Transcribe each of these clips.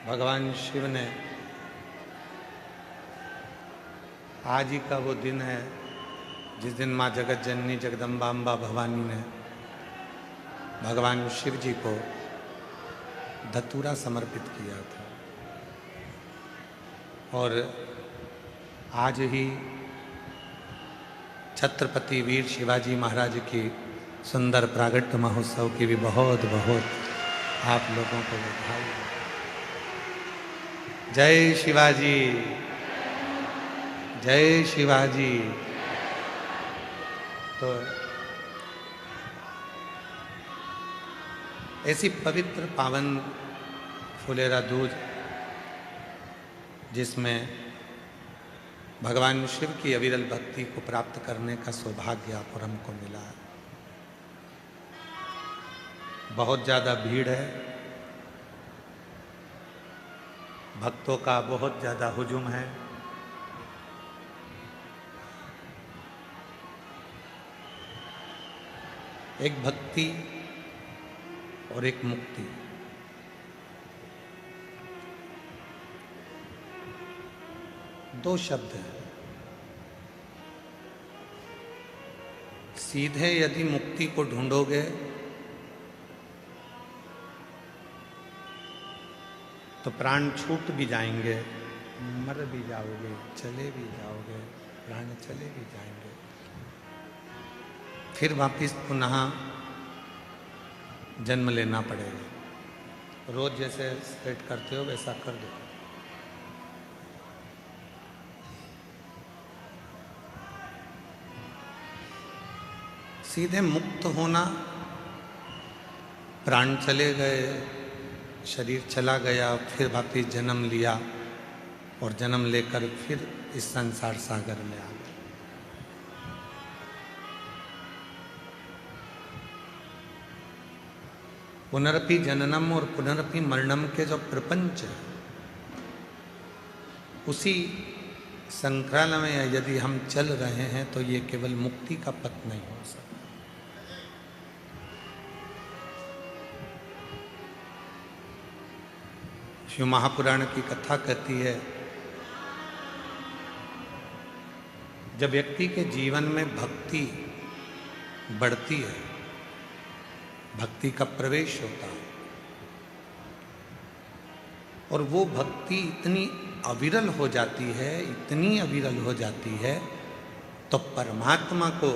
भगवान शिव ने आज ही का वो दिन है जिस दिन माँ जगत जननी जगदम्बा अम्बा भवानी ने भगवान शिव जी को धतूरा समर्पित किया था। और आज ही छत्रपति वीर शिवाजी महाराज की सुंदर प्रागट्य महोत्सव की भी बहुत बहुत आप लोगों को बधाई। जय शिवाजी, जय शिवाजी। तो ऐसी पवित्र पावन फुलेरा दूज जिसमें भगवान शिव की अविरल भक्ति को प्राप्त करने का सौभाग्य आप और हमको मिला है। बहुत ज़्यादा भीड़ है, भक्तों का बहुत ज़्यादा हुजूम है। एक भक्ति और एक मुक्ति, दो शब्द हैं। सीधे यदि मुक्ति को ढूंढोगे तो प्राण छूट भी जाएंगे, मर भी जाओगे, चले भी जाओगे, प्राण चले भी जाएंगे। फिर वापिस पुनः जन्म लेना पड़ेगा। रोज जैसे सेट करते हो वैसा कर दो। सीधे मुक्त होना, प्राण चले गए, शरीर चला गया, फिर वापिस जन्म लिया और जन्म लेकर फिर इस संसार सागर में आ गए। पुनरपि जननम और पुनरपि मरणम के जो प्रपंच है, उसी संक्राल में यदि हम चल रहे हैं तो ये केवल मुक्ति का पथ नहीं हो सकता। शिव महापुराण की कथा कहती है, जब व्यक्ति के जीवन में भक्ति बढ़ती है, भक्ति का प्रवेश होता है और वो भक्ति इतनी अविरल हो जाती है, इतनी अविरल हो जाती है, तो परमात्मा को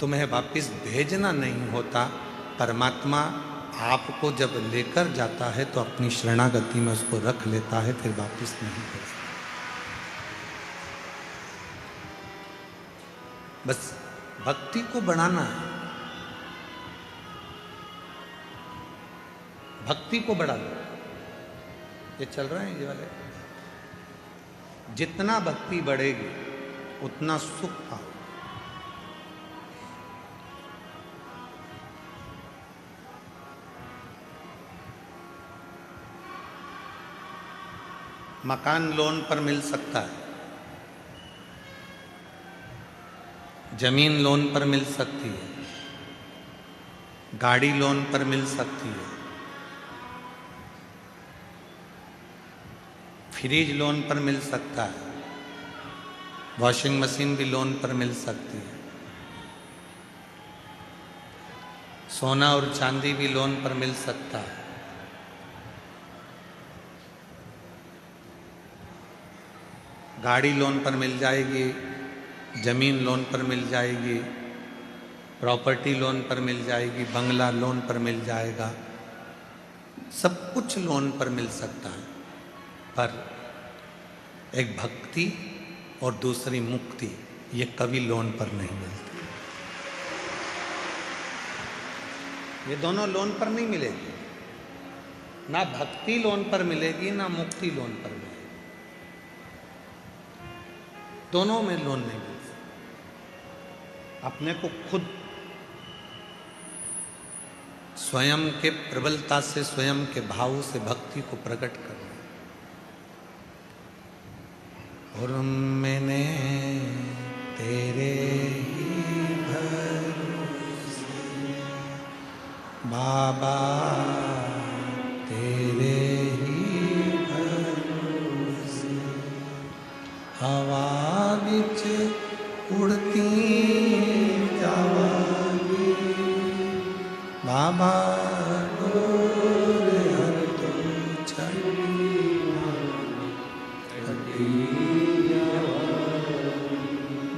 तुम्हें वापस भेजना नहीं होता। परमात्मा आपको जब लेकर जाता है तो अपनी शरणागति में उसको रख लेता है, फिर वापस नहीं भेजता। बस भक्ति को बढ़ाना है, भक्ति को बढ़ा लो। ये चल रहे हैं ये वाले, जितना भक्ति बढ़ेगी उतना सुख पाओ। मकान लोन पर मिल सकता है, जमीन लोन पर मिल सकती है, गाड़ी लोन पर मिल सकती है, फ्रिज लोन पर मिल सकता है, वॉशिंग मशीन भी लोन पर मिल सकती है, सोना और चांदी भी लोन पर मिल सकता है। गाड़ी लोन पर मिल जाएगी, जमीन लोन पर मिल जाएगी, प्रॉपर्टी लोन पर मिल जाएगी, बंगला लोन पर मिल जाएगा, सब कुछ लोन पर मिल सकता है। पर एक भक्ति और दूसरी मुक्ति, ये कभी लोन पर नहीं मिलती। ये दोनों लोन पर नहीं मिलेगी, ना भक्ति लोन पर मिलेगी, ना मुक्ति लोन पर मिलेगी। दोनों में लोन नहीं मिल सकता। अपने को खुद स्वयं के प्रबलता से, स्वयं के भाव से भक्ति को प्रकट करना। और मैंने तेरे ही भरोसे बाबा, तेरे बाबा गोरे हर तो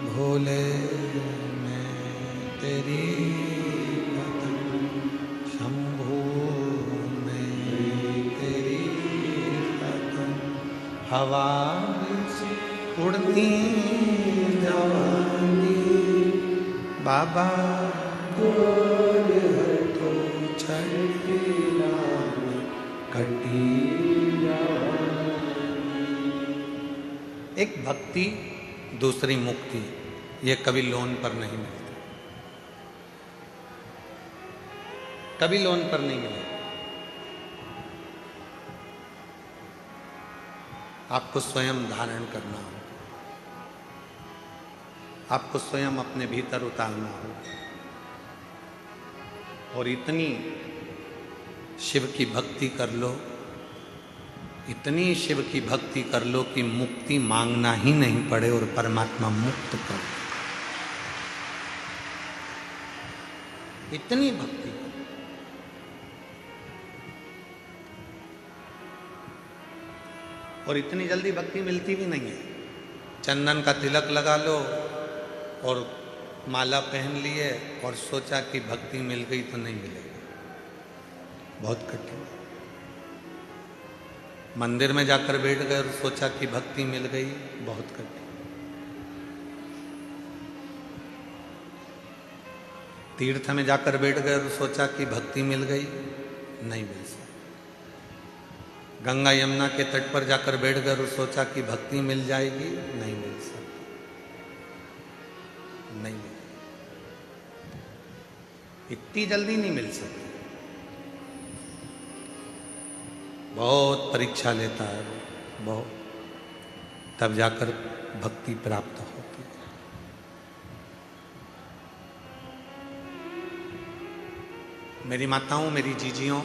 भोले मैं तेरी कदम, शंभू मैं तेरी कदम, हवा उड़नी जवानी बाबा गोरे हर तो कटी। एक भक्ति दूसरी मुक्ति, ये कभी लोन पर नहीं मिलती, कभी लोन पर नहीं मिलेगी। आपको स्वयं धारण करना हो, आपको स्वयं अपने भीतर उतारना हो, और इतनी शिव की भक्ति कर लो, इतनी शिव की भक्ति कर लो कि मुक्ति मांगना ही नहीं पड़े और परमात्मा मुक्त कर, इतनी भक्ति। और इतनी जल्दी भक्ति मिलती भी नहीं है। चंदन का तिलक लगा लो और माला पहन लिए और सोचा कि भक्ति मिल गई, तो नहीं मिलेगी, बहुत कठिन। मंदिर में जाकर बैठ गए और सोचा कि भक्ति मिल गई, बहुत कठिन। तीर्थ में जाकर बैठ गए और सोचा कि भक्ति मिल गई, नहीं मिल सकती। गंगा यमुना के तट पर जाकर बैठ गए और सोचा कि भक्ति मिल जाएगी, नहीं मिल सकती, नहीं मिल, इतनी जल्दी नहीं मिल सकती। बहुत परीक्षा लेता है वो, बहुत, तब जाकर भक्ति प्राप्त होती है। मेरी माताओं, मेरी जीजियों,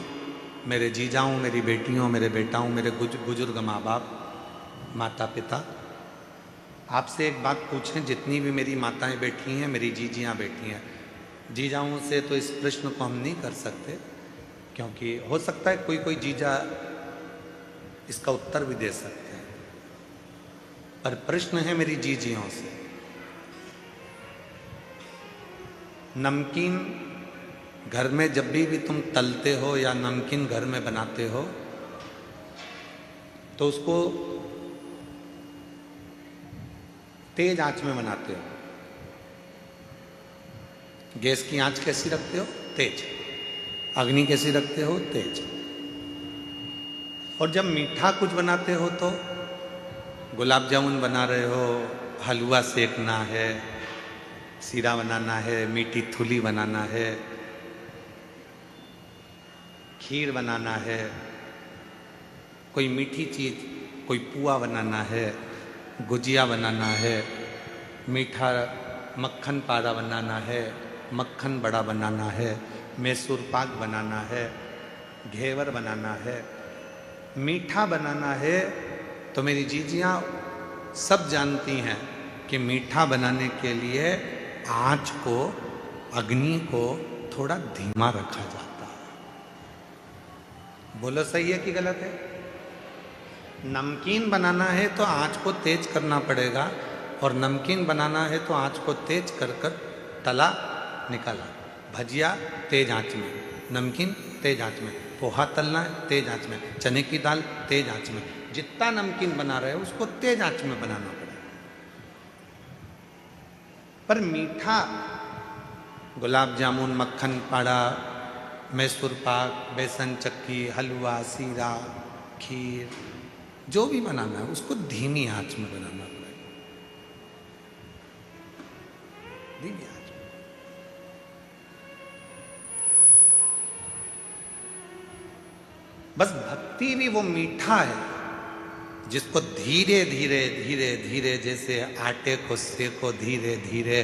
मेरे जीजाओं, मेरी बेटियों, मेरे बेटाओं, मेरे बुजुर्ग माँ बाप, माता पिता, आपसे एक बात पूछें, जितनी भी मेरी माताएं बैठी हैं, मेरी जीजियाँ बैठी हैं, जीजाओं से तो इस प्रश्न को हम नहीं कर सकते, क्योंकि हो सकता है कोई कोई जीजा इसका उत्तर भी दे सकते हैं, पर प्रश्न है मेरी जीजियों से। नमकीन घर में जब भी तुम तलते हो या नमकीन घर में बनाते हो, तो उसको तेज आंच में बनाते हो। गैस की आंच कैसी रखते हो? तेज। अग्नि कैसी रखते हो? तेज। और जब मीठा कुछ बनाते हो तो गुलाब जामुन बना रहे हो, हलवा सेकना है, सीरा बनाना है, मीठी थुली बनाना है, खीर बनाना है, कोई मीठी चीज़, कोई पुआ बनाना है, गुजिया बनाना है, मीठा मक्खन पारा बनाना है, मक्खन बड़ा बनाना है, मैसूर पाक बनाना है, घेवर बनाना है, मीठा बनाना है, तो मेरी जीजियाँ सब जानती हैं कि मीठा बनाने के लिए आँच को, अग्नि को थोड़ा धीमा रखा जाता है। बोलो सही है कि गलत है? नमकीन बनाना है तो आँच को तेज करना पड़ेगा, और नमकीन बनाना है तो आँच को तेज कर कर तला निकाला। भजिया तेज आँच में, नमकीन तेज आँच में, पोहा तलना है तेज आँच में, चने की दाल तेज आँच में, जितना नमकीन बना रहे हो उसको तेज आँच में बनाना पड़ेगा। पर मीठा, गुलाब जामुन, मक्खन पाड़ा, मैसूर पाक, बेसन चक्की, हलवा, सीरा, खीर, जो भी बनाना है उसको धीमी आंच में बनाना पड़ेगा, धीमी आंच में। बस भक्ति भी वो मीठा है जिसको धीरे धीरे धीरे धीरे, जैसे आटे को सेको धीरे धीरे,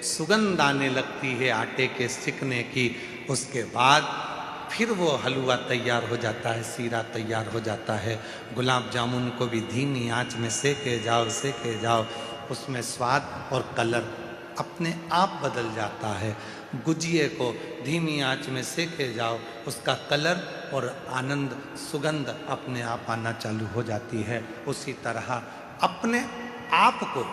सुगंध आने लगती है आटे के सिकने की, उसके बाद फिर वो हलवा तैयार हो जाता है, सीरा तैयार हो जाता है। गुलाब जामुन को भी धीमी आंच में सेके जाओ, उसमें स्वाद और कलर अपने आप बदल जाता है। गुजिये को धीमी आंच में सेके जाओ, उसका कलर और आनंद सुगंध अपने आप आना चालू हो जाती है। उसी तरह अपने आप को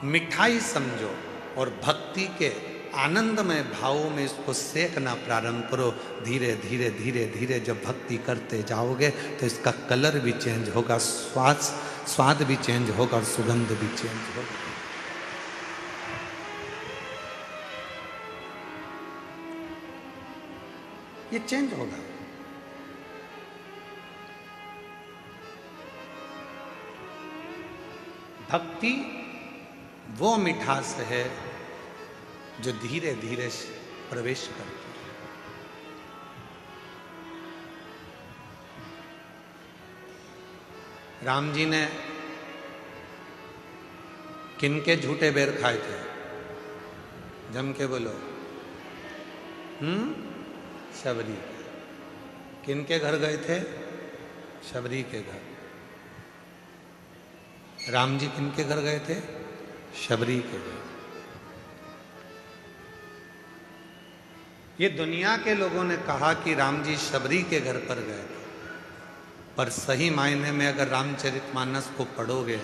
मिठाई समझो और भक्ति के आनंदमय भावों में इसको सेकना प्रारंभ करो। धीरे धीरे धीरे धीरे जब भक्ति करते जाओगे तो इसका कलर भी चेंज होगा, स्वाद भी चेंज होगा और सुगंध भी चेंज होगा। ये चेंज होगा। भक्ति वो मिठास है जो धीरे धीरे प्रवेश करती है। राम जी ने किनके झूठे बेर खाए थे? जम के बोलो। शबरी। किनके घर गए थे? शबरी के घर। राम जी किनके घर गए थे? शबरी के घर। ये दुनिया के लोगों ने कहा कि राम जी शबरी के घर पर गए थे, पर सही मायने में अगर रामचरितमानस को पढ़ोगे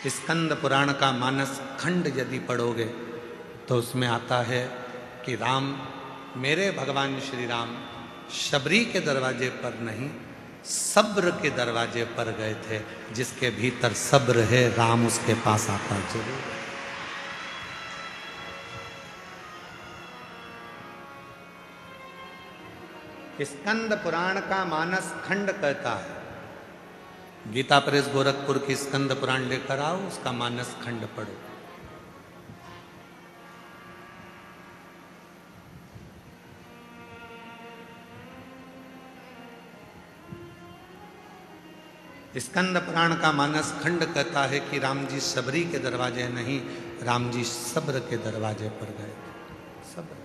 स्कंद पुराण का मानस खंड यदि पढ़ोगे तो उसमें आता है कि राम, मेरे भगवान श्री राम शबरी के दरवाजे पर नहीं, सब्र के दरवाजे पर गए थे। जिसके भीतर सब्र है, राम उसके पास आता जरूर। स्कंद पुराण का मानस खंड कहता है, गीता प्रेस गोरखपुर की स्कंद पुराण लेकर आओ, उसका मानस खंड पढ़ो। स्कंद पुराण का मानस खंड कहता है कि राम जी शबरी के दरवाजे नहीं, राम जी सब्र के दरवाजे पर गए। सब्र,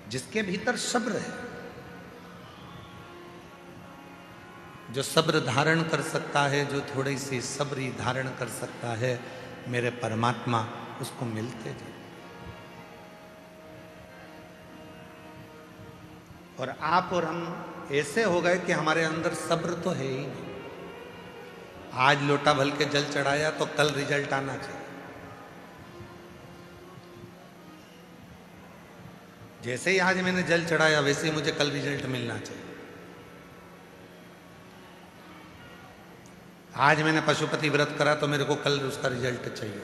जिसके भीतर सब्र है, जो सब्र धारण कर सकता है, जो थोड़ी सी सब्री धारण कर सकता है, मेरे परमात्मा उसको मिलते जाए। और आप और हम ऐसे हो गए कि हमारे अंदर सब्र तो है ही नहीं। आज लोटा भर के जल चढ़ाया तो कल रिजल्ट आना चाहिए। जैसे ही आज मैंने जल चढ़ाया वैसे ही मुझे कल रिजल्ट मिलना चाहिए। आज मैंने पशुपति व्रत करा तो मेरे को कल उसका रिजल्ट चाहिए।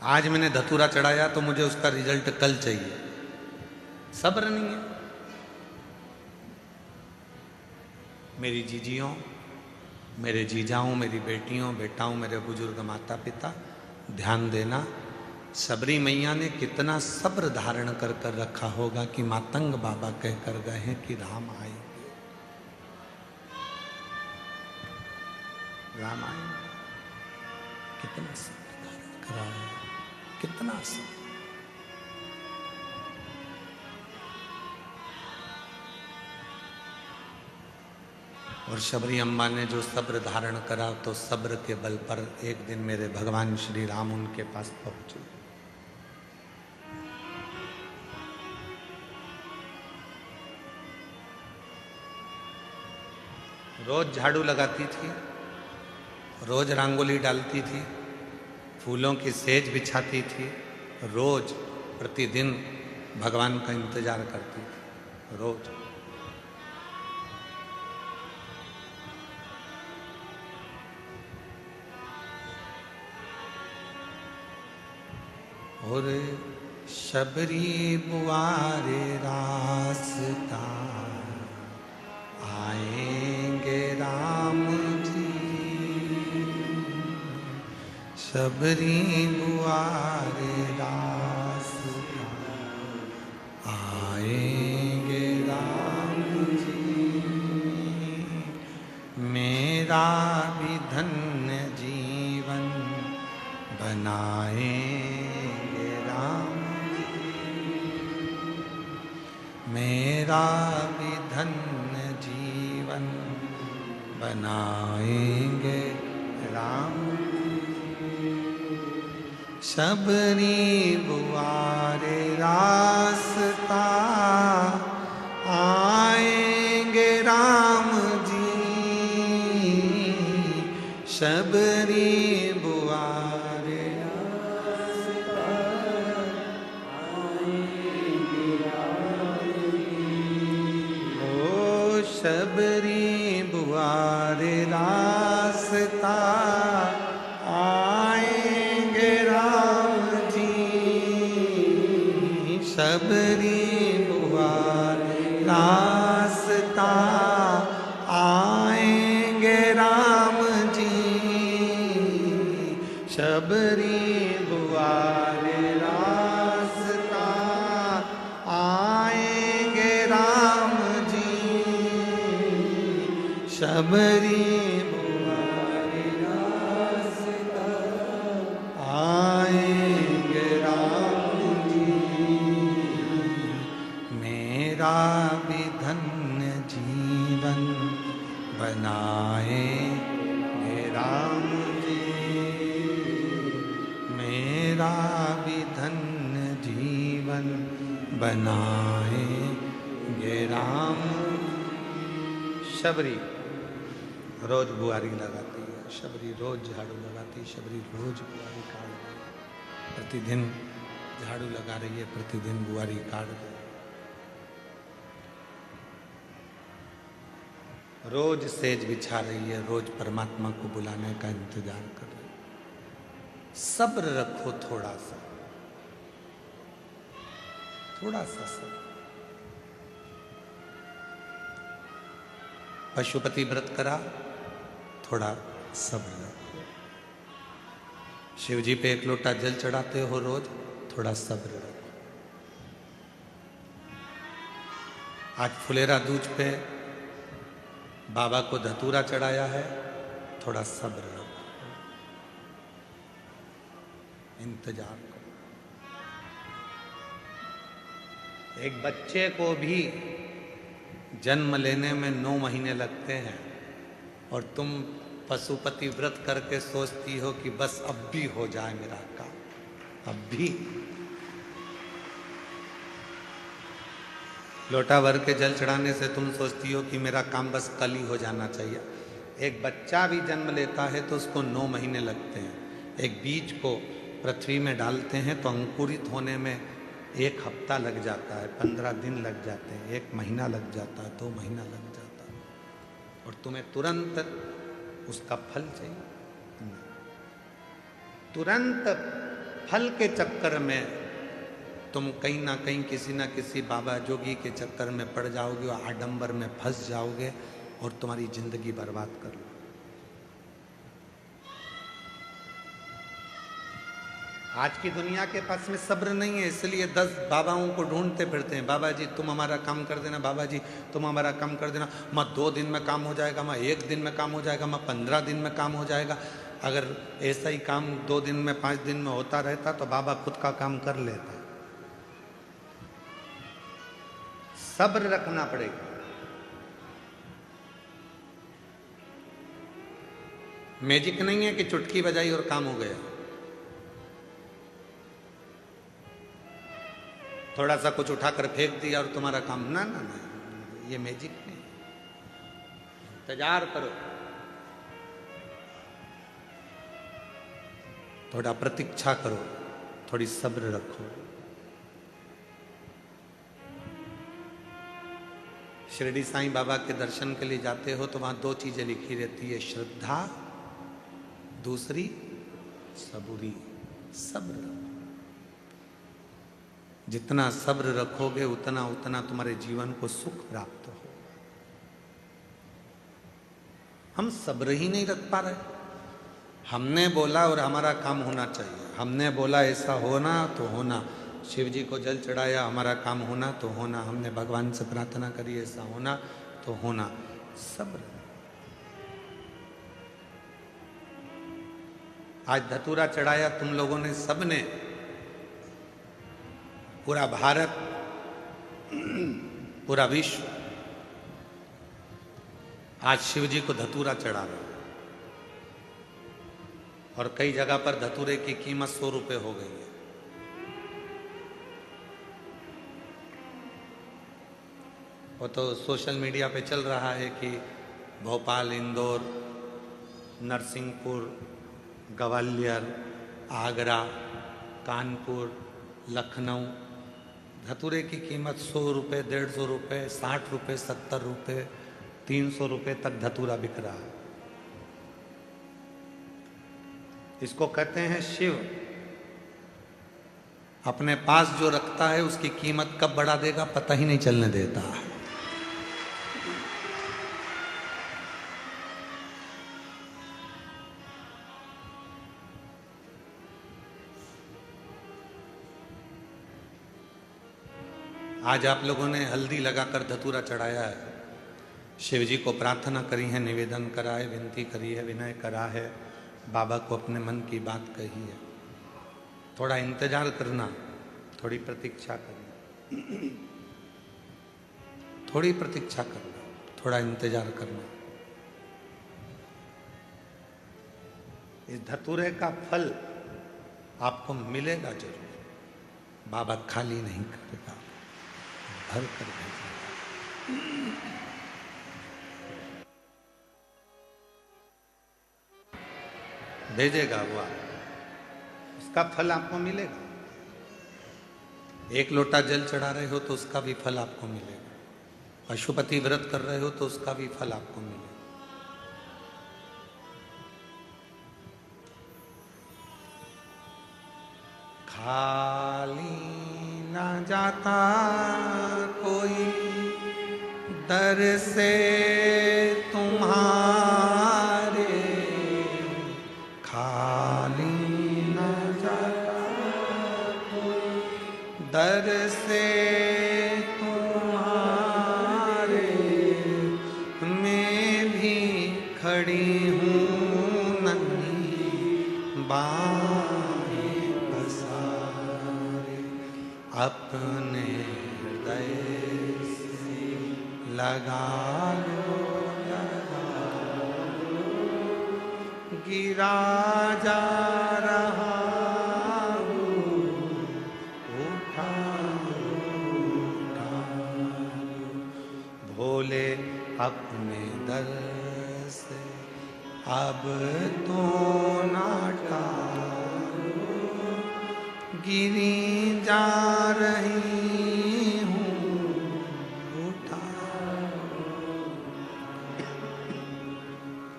आज मैंने धतूरा चढ़ाया तो मुझे उसका रिजल्ट कल चाहिए। सब्र नहीं है। मेरी जीजियों, मेरे जीजाओं, मेरी बेटियों, बेटाओं, मेरे बुजुर्ग माता पिता, ध्यान देना, सबरी मैया ने कितना सब्र धारण कर कर रखा होगा कि मातंग बाबा कह कर गए हैं कि राम आएंगे, राम आएंगे। कितना सब्र धारण करा है, कितना सब्र। और शबरी अम्मा ने जो सब्र धारण करा, तो सब्र के बल पर एक दिन मेरे भगवान श्री राम उनके पास पहुंचे। रोज झाड़ू लगाती थी, रोज रंगोली डालती थी, फूलों की सेज बिछाती थी, रोज प्रतिदिन भगवान का इंतजार करती थी, रोज। और शबरी बुआरे रास्ता आएंगे राम जी, शबरी बुआरे रास्ता आएंगे राम जी, मेरा भी धन्य जीवन बनाएंगे राम जी। मेरा भी धन्य जीवन बनाएंगे राम। शबरी बुआरे रास्ता आएंगे राम जी। शबरी बुआरे रास्ता आएंगे राम जी। ओ शबरी बुआरे रास्ता शबरी बुआरे रास्ता आएंगे राम जी। शबरी बुआरे रास्ता आएंगे राम जी। शबरी बुआरे रास्ता आएंगे राम जी। मेरा भी धन्य जीवन बनाएंगे राम जी। मेरा भी धन्य जीवन बनाएंगे राम। शबरी रोज बुआरी लगाती है, शबरी रोज झाड़ू लगाती है, शबरी रोज बुआरी काट रही है। प्रतिदिन झाड़ू लगा रही है, प्रतिदिन बुआरी काट रही है। रोज सेज बिछा रही है, रोज परमात्मा को बुलाने का इंतजार कर रही है। सब्र रखो, थोड़ा सा सब्र। पशुपति व्रत करा, थोड़ा सब्र रखो। शिव जी पे एक लोटा जल चढ़ाते हो रोज, थोड़ा सब्र रखो। आज फुलेरा दूज पे बाबा को धतूरा चढ़ाया है, थोड़ा सब्र रखो, इंतजार करो। एक बच्चे को भी जन्म लेने में 9 महीने लगते हैं और तुम पशुपति व्रत करके सोचती हो कि बस अब भी हो जाए मेरा काम, अब भी। लोटा भर के जल चढ़ाने से तुम सोचती हो कि मेरा काम बस कल ही हो जाना चाहिए। एक बच्चा भी जन्म लेता है तो उसको 9 महीने लगते हैं। एक बीज को पृथ्वी में डालते हैं तो अंकुरित होने में 1 हफ्ता लग जाता है, 15 दिन लग जाते हैं, 1 महीना लग जाता है, 2 महीना लग जाता है। और तुम्हें तुरंत उसका फल चाहिए। तुरंत फल के चक्कर में तुम कहीं ना कहीं किसी ना किसी बाबा जोगी के चक्कर में पड़ जाओगे और आडंबर में फंस जाओगे और तुम्हारी जिंदगी बर्बाद कर लो। आज की दुनिया के पास में सब्र नहीं है, इसलिए 10 बाबाओं को ढूंढते फिरते हैं। बाबा जी तुम हमारा काम कर देना, बाबा जी तुम हमारा काम कर देना। माँ 2 दिन में काम हो जाएगा, माँ 1 दिन में काम हो जाएगा, माँ 15 दिन में काम हो जाएगा। अगर ऐसा ही काम 2 दिन में 5 दिन में होता रहता तो बाबा खुद का काम कर लेता। सब्र रखना पड़ेगा। मैजिक नहीं है कि चुटकी बजाई और काम हो गया। थोड़ा सा कुछ उठाकर फेंक दिया और तुम्हारा काम, ना ना ना, ये मैजिक नहीं। इंतजार करो, थोड़ा प्रतीक्षा करो, थोड़ी सब्र रखो। शिरडी साईं बाबा के दर्शन के लिए जाते हो तो वहां 2 चीजें लिखी रहती है, श्रद्धा, दूसरी सबूरी, सब्र। जितना सब्र रखोगे उतना उतना तुम्हारे जीवन को सुख प्राप्त हो। हम सब्र ही नहीं रख पा रहे। हमने बोला और हमारा काम होना चाहिए, हमने बोला ऐसा होना तो होना। शिव जी को जल चढ़ाया, हमारा काम होना तो होना। हमने भगवान से प्रार्थना करी, ऐसा होना तो होना। सब्र। आज धतूरा चढ़ाया तुम लोगों ने, सबने, पूरा भारत पूरा विश्व आज शिव जी को धतूरा चढ़ा रहा है और कई जगह पर धतूरे की कीमत 100 रुपए हो गई है। वो तो सोशल मीडिया पे चल रहा है कि भोपाल, इंदौर, नरसिंहपुर, ग्वालियर, आगरा, कानपुर, लखनऊ धतूरे की कीमत 100 रुपये, 150 रुपये, 60 रुपये, 70 रुपये, 300 रुपये तक धतूरा बिक रहा है। इसको कहते हैं शिव अपने पास जो रखता है उसकी कीमत कब बढ़ा देगा पता ही नहीं चलने देता। आज आप लोगों ने हल्दी लगाकर धतूरा चढ़ाया है, शिव जी को प्रार्थना करी है, निवेदन करा है, विनती करी है, विनय करा है, बाबा को अपने मन की बात कही है। थोड़ा इंतजार करना, थोड़ी प्रतीक्षा करना, थोड़ी प्रतीक्षा करना, थोड़ा इंतजार करना। इस धतूरे का फल आपको मिलेगा जरूर। बाबा खाली नहीं करेगा, भर कर भेजेगा। भेजेगा वो, उसका फल आपको मिलेगा। एक लोटा जल चढ़ा रहे हो तो उसका भी फल आपको मिलेगा। पशुपति व्रत कर रहे हो तो उसका भी फल आपको मिलेगा। खाली ना जाता कोई दर से तुम्हारे, खाली ना जाता कोई दर से तुम्हारे, मैं भी खड़ी हूँ नन्ही बाहें पसारे, अपने हृदय से लगा लो, गिरा जा रहा हूँ, उठा भोले अपने दर से अब तो ना टालो, गिरी जा रही हूँ, उठा।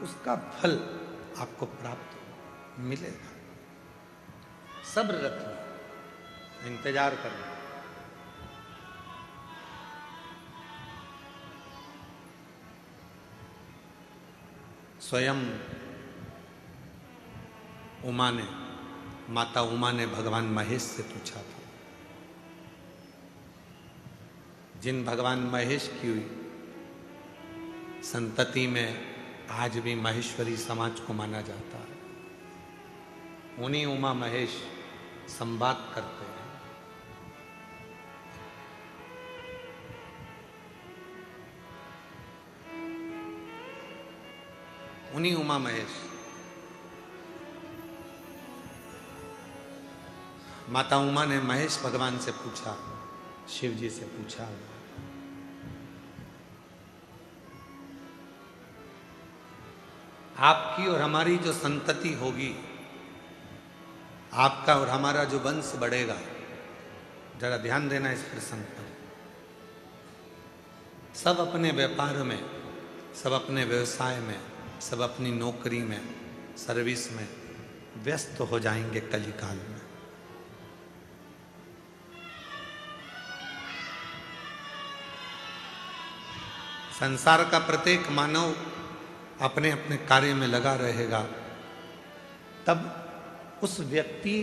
उसका फल आपको प्राप्त मिलेगा। सब्र रखना, इंतजार करना। स्वयं उमा ने, माता उमा ने भगवान महेश से पूछा था। जिन भगवान महेश की संतति में आज भी महेश्वरी समाज को माना जाता है, उन्हीं उमा महेश संवाद करते हैं। उन्हीं उमा महेश। माता उमा ने महेश भगवान से पूछा, शिव जी से पूछा, आपकी और हमारी जो संतति होगी, आपका और हमारा जो वंश बढ़ेगा, जरा ध्यान देना इस प्रसंग पर। सब अपने व्यापार में, सब अपने व्यवसाय में, सब अपनी नौकरी में, सर्विस में व्यस्त हो जाएंगे कलिकाल में। संसार का प्रत्येक मानव अपने अपने कार्य में लगा रहेगा, तब उस व्यक्ति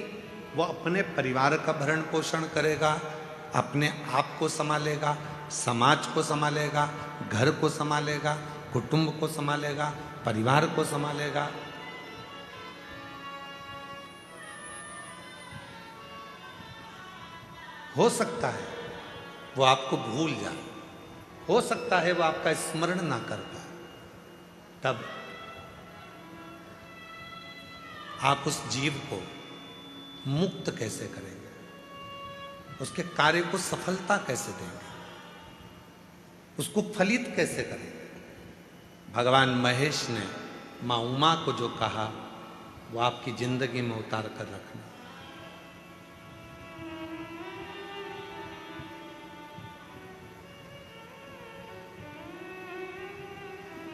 वो अपने परिवार का भरण पोषण करेगा, अपने आप को संभालेगा, समाज को संभालेगा, घर को संभालेगा, कुटुंब को संभालेगा, परिवार को संभालेगा। हो सकता है वो आपको भूल जाए, हो सकता है वो आपका स्मरण ना कर पाए, तब आप उस जीव को मुक्त कैसे करेंगे, उसके कार्य को सफलता कैसे देंगे, उसको फलित कैसे करेंगे। भगवान महेश ने मां उमा को जो कहा वो आपकी जिंदगी में उतार कर रखना।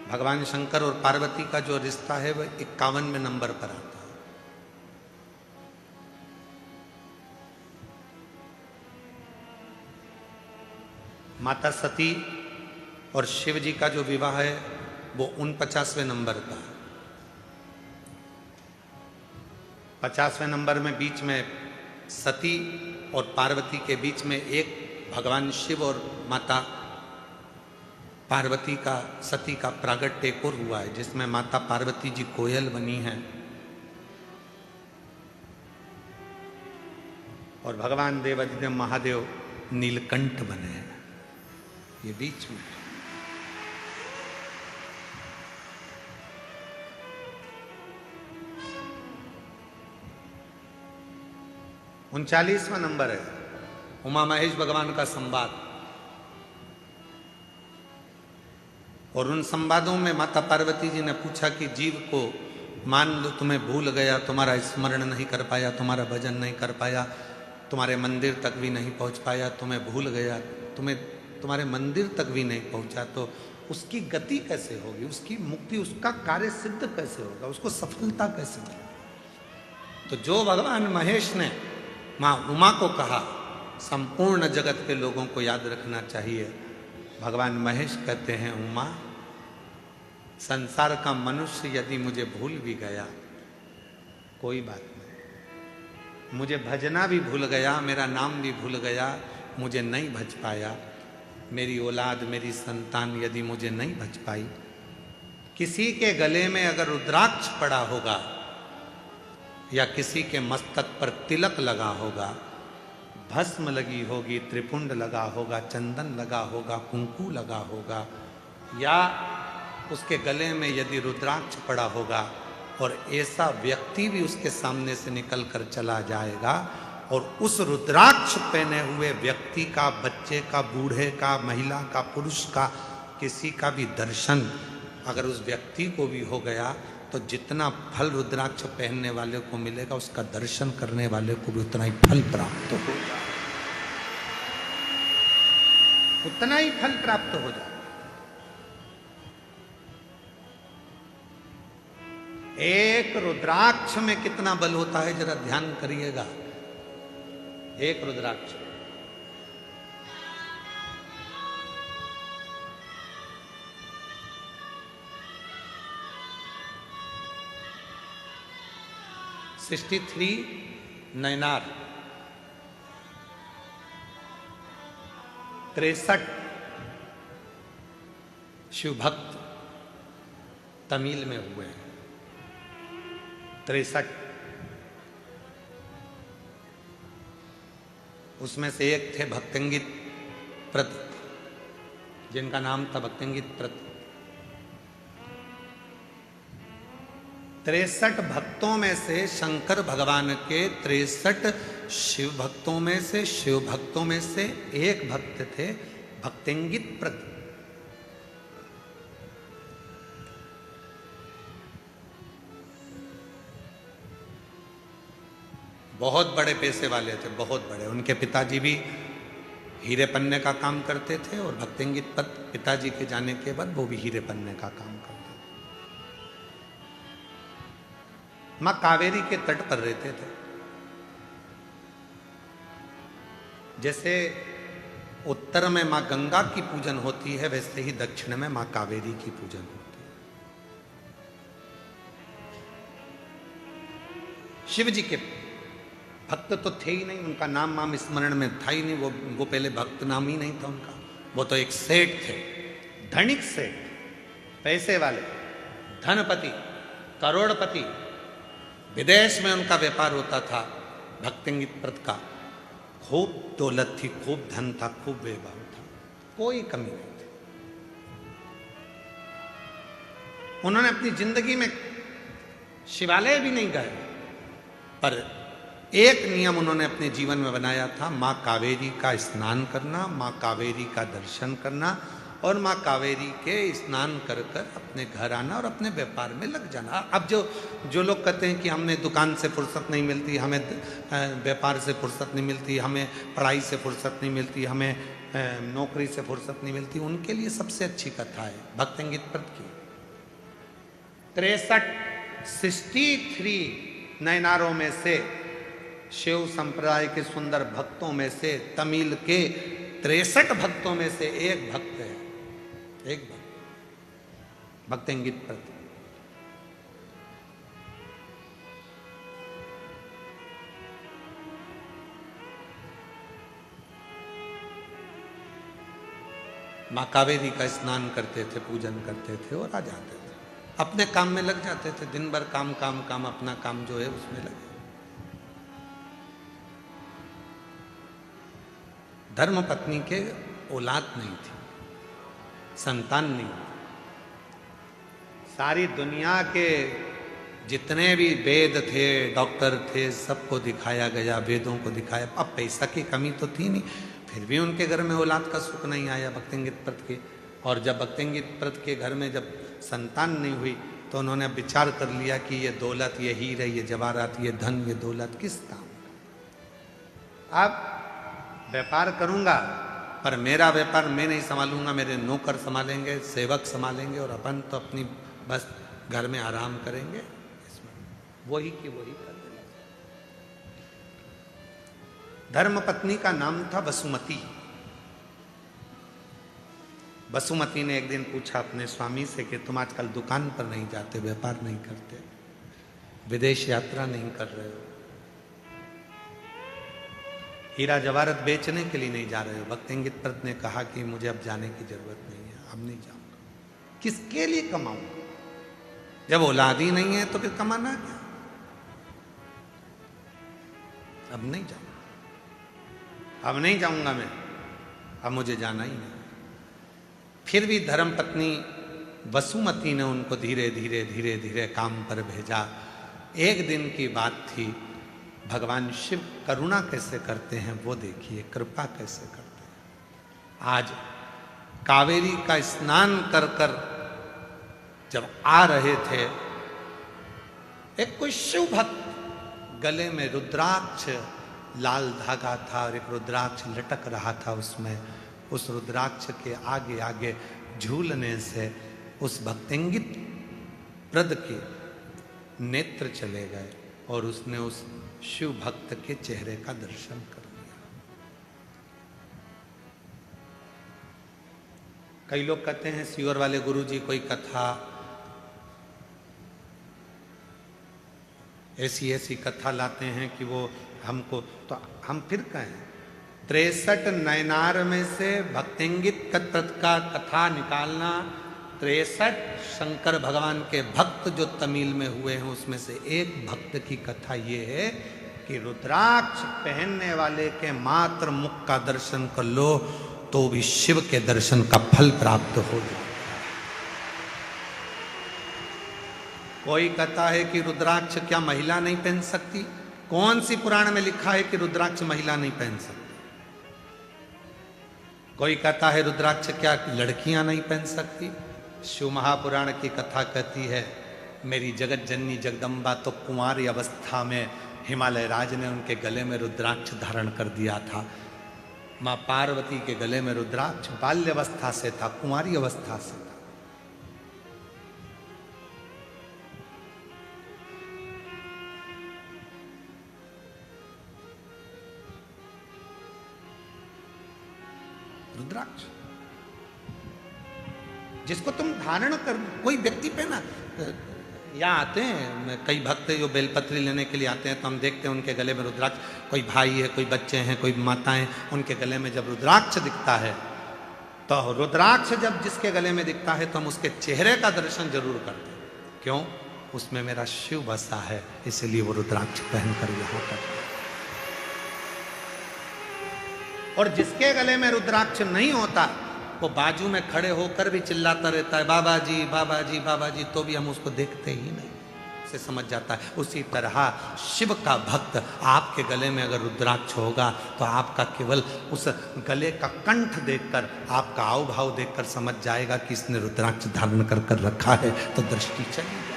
भगवान शंकर और पार्वती का जो रिश्ता है वह 51वें नंबर पर आता है। माता सती और शिव जी का जो विवाह है वो 49वें नंबर का है। 50वें नंबर में बीच में सती और पार्वती के बीच में एक भगवान शिव और माता पार्वती का, सती का प्रागट्य एक और हुआ है, जिसमें माता पार्वती जी कोयल बनी हैं और भगवान देवाधिदेव महादेव नीलकंठ बने हैं। ये बीच में 39वां नंबर है उमा महेश भगवान का संवाद। और उन संवादों में माता पार्वती जी ने पूछा कि जीव को मान लो तुम्हें भूल गया, तुम्हारा स्मरण नहीं कर पाया, तुम्हारा भजन नहीं कर पाया, तुम्हारे मंदिर तक भी नहीं पहुंच पाया, तुम्हें भूल गया, तुम्हारे मंदिर तक भी नहीं पहुंचा, तो उसकी गति कैसे होगी, उसकी मुक्ति, उसका कार्य सिद्ध कैसे होगा, उसको सफलता कैसे मिलेगी। तो जो भगवान महेश ने माँ उमा को कहा, संपूर्ण जगत के लोगों को याद रखना चाहिए। भगवान महेश कहते हैं, उमा, संसार का मनुष्य यदि मुझे भूल भी गया कोई बात नहीं, मुझे भजना भी भूल गया, मेरा नाम भी भूल गया, मुझे नहीं भज पाया, मेरी औलाद, मेरी संतान यदि मुझे नहीं भज पाई, किसी के गले में अगर रुद्राक्ष पड़ा होगा या किसी के मस्तक पर तिलक लगा होगा, भस्म लगी होगी, त्रिपुंड लगा होगा, चंदन लगा होगा, कुंकू लगा होगा, या उसके गले में यदि रुद्राक्ष पड़ा होगा और ऐसा व्यक्ति भी उसके सामने से निकल कर चला जाएगा और उस रुद्राक्ष पहने हुए व्यक्ति का, बच्चे का, बूढ़े का, महिला का, पुरुष का, किसी का भी दर्शन अगर उस व्यक्ति को भी हो गया तो जितना फल रुद्राक्ष पहनने वाले को मिलेगा, उसका दर्शन करने वाले को भी उतना ही फल प्राप्त होगा, उतना ही फल प्राप्त हो जाए। एक रुद्राक्ष में कितना बल होता है जरा ध्यान करिएगा। एक रुद्राक्ष $63 नैनार, 63 शिव भक्त तमिल में हुए हैं। 63 उसमें से एक थे भक्तंगित प्रत, जिनका नाम था भक्तंगित प्रत। 63 भक्तों में से शंकर भगवान के 63 शिव भक्तों में से एक भक्त थे भक्तंगित प्रत। बहुत बड़े पैसे वाले थे, बहुत बड़े। उनके पिताजी भी हीरे पन्ने का काम करते थे और भक्तंगित प्रत पिताजी के जाने के बाद वो भी हीरे पन्ने का काम करते थे। मां कावेरी के तट पर रहते थे। जैसे उत्तर में मां गंगा की पूजन होती है, वैसे ही दक्षिण में मां कावेरी की पूजन होती है। शिव जी के भक्त तो थे ही नहीं, उनका नाम स्मरण में था ही नहीं, वो पहले भक्त नाम ही नहीं था उनका। वो तो एक सेठ थे, धनिक सेठ, पैसे वाले, धनपति, करोड़पति। विदेश में उनका व्यापार होता था भक्तंगित प्रत का। खूब दौलत थी, खूब धन था, खूब वैभव था, कोई कमी नहीं थी। उन्होंने अपनी जिंदगी में शिवालय भी नहीं गए, पर एक नियम उन्होंने अपने जीवन में बनाया था, माँ कावेरी का स्नान करना, माँ कावेरी का दर्शन करना और माँ कावेरी के स्नान कर कर अपने घर आना और अपने व्यापार में लग जाना। अब जो लोग कहते हैं कि हमें दुकान से फुर्सत नहीं मिलती, हमें व्यापार से फुर्सत नहीं मिलती, हमें पढ़ाई से फुर्सत नहीं मिलती, हमें नौकरी से फुर्सत नहीं मिलती, उनके लिए सबसे अच्छी कथा है भक्तंगित व्रत की। 63 नयनारों में से, शिव संप्रदाय के सुंदर भक्तों में से, तमिल के 63 भक्तों में से एक भक्त है, एक भक्त भक्तंगित व्रत। माँ कावेरी का स्नान करते थे, पूजन करते थे और आ जाते थे, अपने काम में लग जाते थे। दिन भर काम काम काम, अपना काम जो है उसमें लगे। धर्म पत्नी के औलाद नहीं थी, संतान नहीं। सारी दुनिया के जितने भी वेद थे, डॉक्टर थे, सबको दिखाया गया, वेदों को दिखाया। अब पैसा की कमी तो थी नहीं, फिर भी उनके घर में औलाद का सुख नहीं आया भक्तंगित व्रत के। और जब भक्तंगित व्रत के घर में जब संतान नहीं हुई तो उन्होंने विचार कर लिया कि ये दौलत, ये हीरे, ये जवाहरात, ये धन, ये दौलत किस काम। अब व्यापार करूंगा पर मेरा व्यापार मैं नहीं संभालूंगा, मेरे नौकर संभालेंगे, सेवक संभालेंगे और अपन तो अपनी बस घर में आराम करेंगे। इसमें वही की वही कर देंगे। धर्म पत्नी का नाम था वसुमती। वसुमती ने एक दिन पूछा अपने स्वामी से कि तुम आजकल दुकान पर नहीं जाते, व्यापार नहीं करते, विदेश यात्रा नहीं कर रहे हो, हीरा जवाहरत बेचने के लिए नहीं जा रहे हो। भक्तंगित व्रत ने कहा कि मुझे अब जाने की जरूरत नहीं है, अब नहीं जाऊंगा। किसके लिए कमाऊंगा? जब औलाद ही नहीं है तो फिर कमाना क्या? अब नहीं जाऊंगा, अब नहीं जाऊंगा मैं, अब मुझे जाना ही नहीं। फिर भी धर्म पत्नी वसुमती ने उनको धीरे धीरे धीरे धीरे काम पर भेजा। एक दिन की बात थी। भगवान शिव करुणा कैसे करते हैं वो देखिए, कृपा कैसे करते हैं। आज कावेरी का स्नान कर कर जब आ रहे थे, एक कोई शिव भक्त, गले में रुद्राक्ष लाल धागा था और एक रुद्राक्ष लटक रहा था उसमें। उस रुद्राक्ष के आगे आगे झूलने से उस भक्तंगित व्रत के नेत्र चले गए और उसने उस शिव भक्त के चेहरे का दर्शन कर लिया। कई लोग कहते हैं सीवर वाले गुरुजी कोई कथा, ऐसी ऐसी कथा लाते हैं कि वो हमको, तो हम फिर कहें 63 नयनार में से भक्तंगित व्रत का कथा निकालना। 63 शंकर भगवान के भक्त जो तमिल में हुए हैं उसमें से एक भक्त की कथा ये है कि रुद्राक्ष पहनने वाले के मात्र मुख का दर्शन कर लो तो भी शिव के दर्शन का फल प्राप्त हो जाए। कोई कहता है कि रुद्राक्ष क्या महिला नहीं पहन सकती? कौन सी पुराण में लिखा है कि रुद्राक्ष महिला नहीं पहन सकती? कोई कहता है रुद्राक्ष क्या लड़कियां नहीं पहन सकती? शिव महापुराण की कथा कहती है मेरी जगत जननी जगदम्बा तो कुंवारी अवस्था में हिमालय राज ने उनके गले में रुद्राक्ष धारण कर दिया था। माँ पार्वती के गले में रुद्राक्ष बाल्य अवस्था से था, कुंवारी अवस्था से था। रुद्राक्ष जिसको तुम धारण कर, कोई व्यक्ति पे ना, यहाँ आते हैं कई भक्त जो बेलपत्री लेने के लिए आते हैं तो हम देखते हैं उनके गले में रुद्राक्ष, कोई भाई है, कोई बच्चे हैं, कोई माताएं, उनके गले में जब रुद्राक्ष दिखता है तो रुद्राक्ष जब जिसके गले में दिखता है तो हम उसके चेहरे का दर्शन जरूर करते हैं। क्यों? उसमें मेरा शिव बसा है, इसलिए वो रुद्राक्ष पहनकर यहाँ पर। और जिसके गले में रुद्राक्ष नहीं होता वो बाजू में खड़े होकर भी चिल्लाता रहता है बाबा जी बाबा जी बाबा जी, तो भी हम उसको देखते ही नहीं, से समझ जाता है। उसी तरह शिव का भक्त आपके गले में अगर रुद्राक्ष होगा तो आपका केवल उस गले का कंठ देखकर, आपका आव भाव देखकर समझ जाएगा कि इसने रुद्राक्ष धारण कर कर रखा है, तो दृष्टि चली जाए।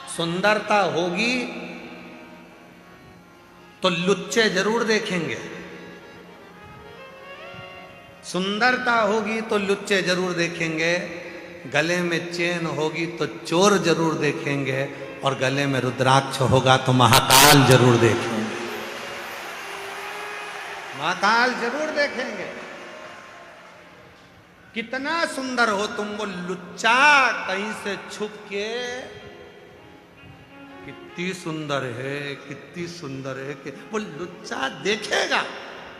सुंदरता होगी तो लुच्चे जरूर देखेंगे, सुंदरता होगी तो लुच्चे जरूर देखेंगे, गले में चेन होगी तो चोर जरूर देखेंगे, और गले में रुद्राक्ष होगा तो महाकाल जरूर देखेंगे, महाकाल जरूर देखेंगे। कितना सुंदर हो तुम, वो लुच्चा कहीं से छुप के कितनी सुंदर है, कितनी सुंदर है, कि वो लुच्चा देखेगा।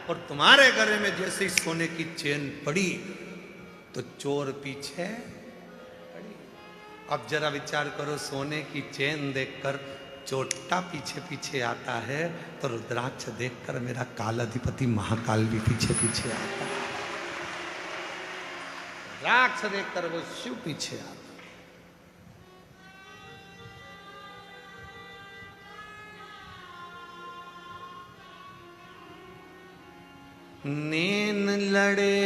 और तुम्हारे गले में जैसे ही सोने की चेन पड़ी तो चोर पीछे पड़ी। अब जरा विचार करो, सोने की चेन देखकर चोटा पीछे पीछे आता है, तो रुद्राक्ष देखकर मेरा कालाधिपति महाकाल भी पीछे पीछे आता है। रुद्राक्ष देखकर वो शिव पीछे आता है। नैन लड़े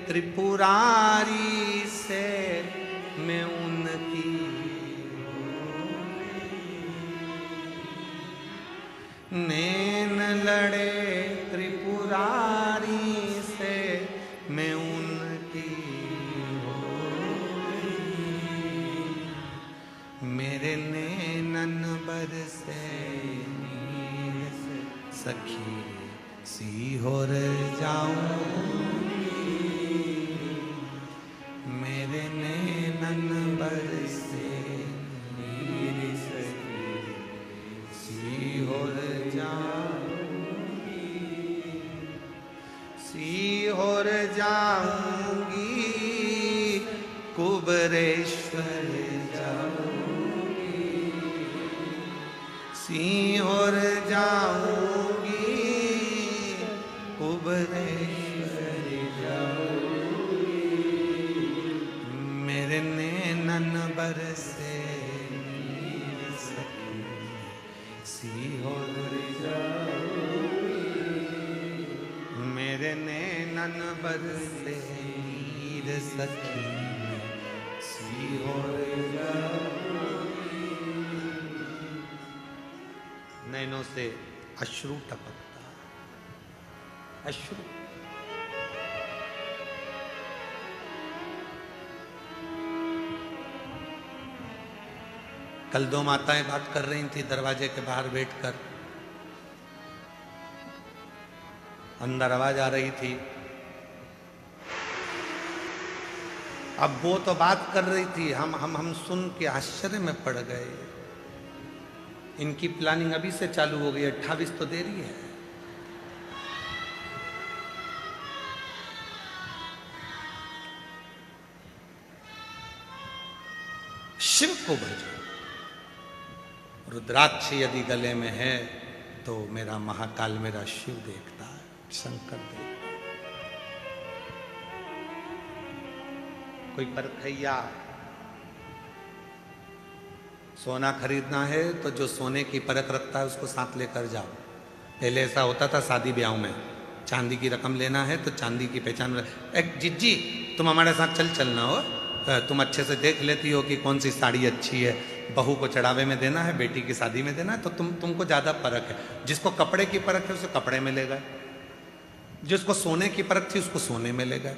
त्रिपुरारी से मैं उनकी, नैन लड़े त्रिपुरारी से मैं उनकी मेरे नैनन बरसे नीर से सखी सीहोर जाऊंगी, मेरे नैनन बरसे नीर से सीहोर जाऊंगी, सीहोर जाऊंगी, कुबरेश्वर जाऊंगी, सीहोर जाऊंगी, कुबरेश्वर जाऊंगी, मेरे नैनन बरसे नीर सखी सीहोर जाऊंगी, मेरे नैनन बरसे नीर सखी सीहोर जाऊंगी। नैनों से अश्रु टपकता, अश्रु। कल दो माताएं बात कर रही थी दरवाजे के बाहर बैठकर, अंदर आवाज आ रही थी। अब वो तो बात कर रही थी, हम सुन के आश्चर्य में पड़ गए। इनकी प्लानिंग अभी से चालू हो गई, 28 तो देरी है। शिव को भजो, रुद्राक्ष यदि गले में है तो मेरा महाकाल मेरा शिव देखता है, शंकर देखता है। कोई परखैया सोना खरीदना है तो जो सोने की परख रखता है उसको साथ लेकर जाओ। पहले ऐसा होता था शादी ब्याह में, चांदी की रकम लेना है तो चांदी की पहचान, एक जिज्जी तुम हमारे साथ चलना हो, तुम अच्छे से देख लेती हो कि कौन सी साड़ी अच्छी है, बहू को चढ़ावे में देना है, बेटी की शादी में देना है, तो तुमको ज़्यादा परख है। जिसको कपड़े की परख है उसे कपड़े में ले गए, जिसको सोने की परख थी उसको सोने में ले गए,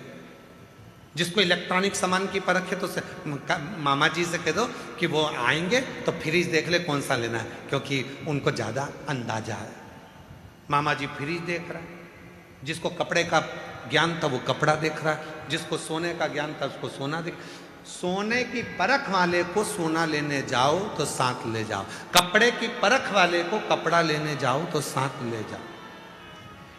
जिसको इलेक्ट्रॉनिक सामान की परख है तो मामा जी से कह दो कि वो आएंगे तो फ्रिज देख ले कौन सा लेना है, क्योंकि उनको ज़्यादा अंदाजा है। मामा जी फ्रिज देख रहा है, जिसको कपड़े का ज्ञान था वो कपड़ा देख रहा है, जिसको सोने का ज्ञान था उसको सोना देख। सोने की परख वाले को सोना लेने जाओ तो साथ ले जाओ, कपड़े की परख वाले को कपड़ा लेने जाओ तो साथ ले जाओ।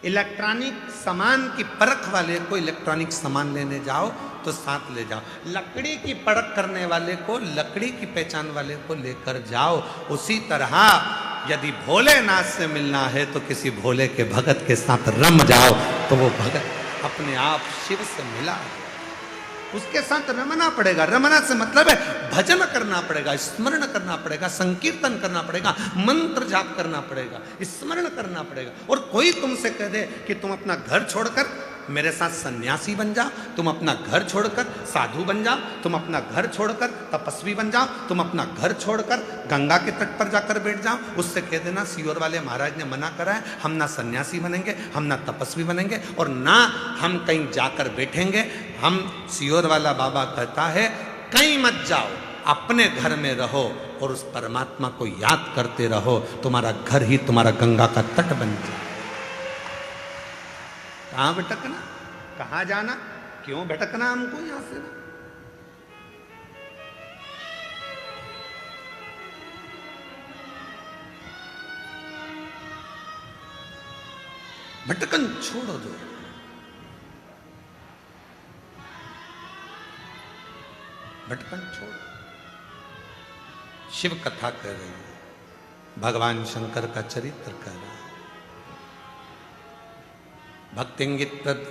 इलेक्ट्रॉनिक सामान की परख वाले को इलेक्ट्रॉनिक सामान लेने जाओ तो साथ ले जाओ, लकड़ी की परख करने वाले को, लकड़ी की पहचान वाले को लेकर जाओ। उसी तरह यदि भोलेनाथ से मिलना है तो किसी भोले के भगत के साथ रम जाओ, तो वो भगत अपने आप शिव से मिला, उसके साथ रमना पड़ेगा। रमना से मतलब है भजन करना पड़ेगा, स्मरण करना पड़ेगा, संकीर्तन करना पड़ेगा, मंत्र जाप करना पड़ेगा, स्मरण करना पड़ेगा। और कोई तुमसे कह दे कि तुम अपना घर छोड़कर मेरे साथ सन्यासी बन जाओ, तुम अपना घर छोड़कर साधु बन जाओ, तुम अपना घर छोड़कर तपस्वी बन जाओ, तुम अपना घर छोड़कर गंगा के तट पर जाकर बैठ जाओ, उससे कह देना सीहोर वाले महाराज ने मना करा है, हम ना सन्यासी बनेंगे, हम ना तपस्वी बनेंगे, और ना हम कहीं जाकर बैठेंगे। हम सीहोर वाला बाबा कहता है कहीं मत जाओ, अपने घर में रहो और उस परमात्मा को याद करते रहो, तुम्हारा घर ही तुम्हारा गंगा का तट बन जाए। कहां भटकना, कहां जाना, क्यों भटकना हमको यहां से? भटकन छोड़ो दो, भटकन छोड़ो। शिव कथा कर रही है, भगवान शंकर का चरित्र कर रहा है। भक्तिंगित प्रद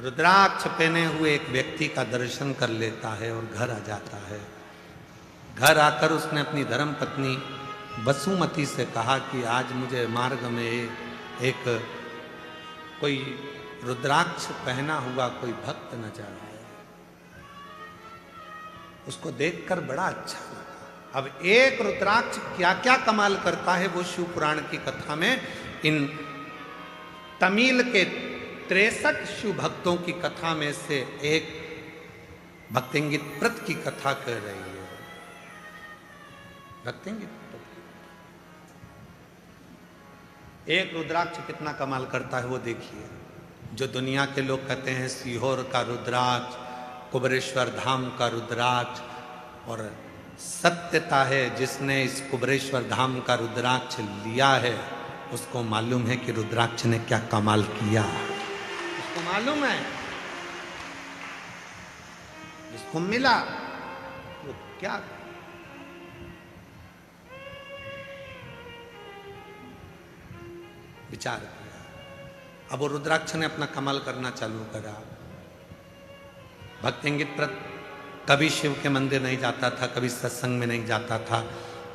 रुद्राक्ष पहने हुए एक व्यक्ति का दर्शन कर लेता है और घर आ जाता है। घर आकर उसने अपनी धर्म पत्नी वसुमती से कहा कि आज मुझे मार्ग में एक कोई रुद्राक्ष पहना हुआ कोई भक्त नजर आया, उसको देखकर बड़ा अच्छा लगा। अब एक रुद्राक्ष क्या क्या कमाल करता है वो शिव पुराण की कथा में, इन तमिल के 63 शिव भक्तों की कथा में से एक भक्तिंगित प्रत की कथा कर रही है। भक्तिंगित प्रत एक रुद्राक्ष कितना कमाल करता है वो देखिए। जो दुनिया के लोग कहते हैं सीहोर का रुद्राक्ष, कुबरेश्वर धाम का रुद्राक्ष, और सत्यता है जिसने इस कुबरेश्वर धाम का रुद्राक्ष लिया है उसको मालूम है कि रुद्राक्ष ने क्या कमाल किया, उसको मालूम है। जिसको मिला वो क्या, विचार किया। अब वो रुद्राक्ष ने अपना कमाल करना चालू करा। भक्तिंगित प्रत कभी शिव के मंदिर नहीं जाता था, कभी सत्संग में नहीं जाता था।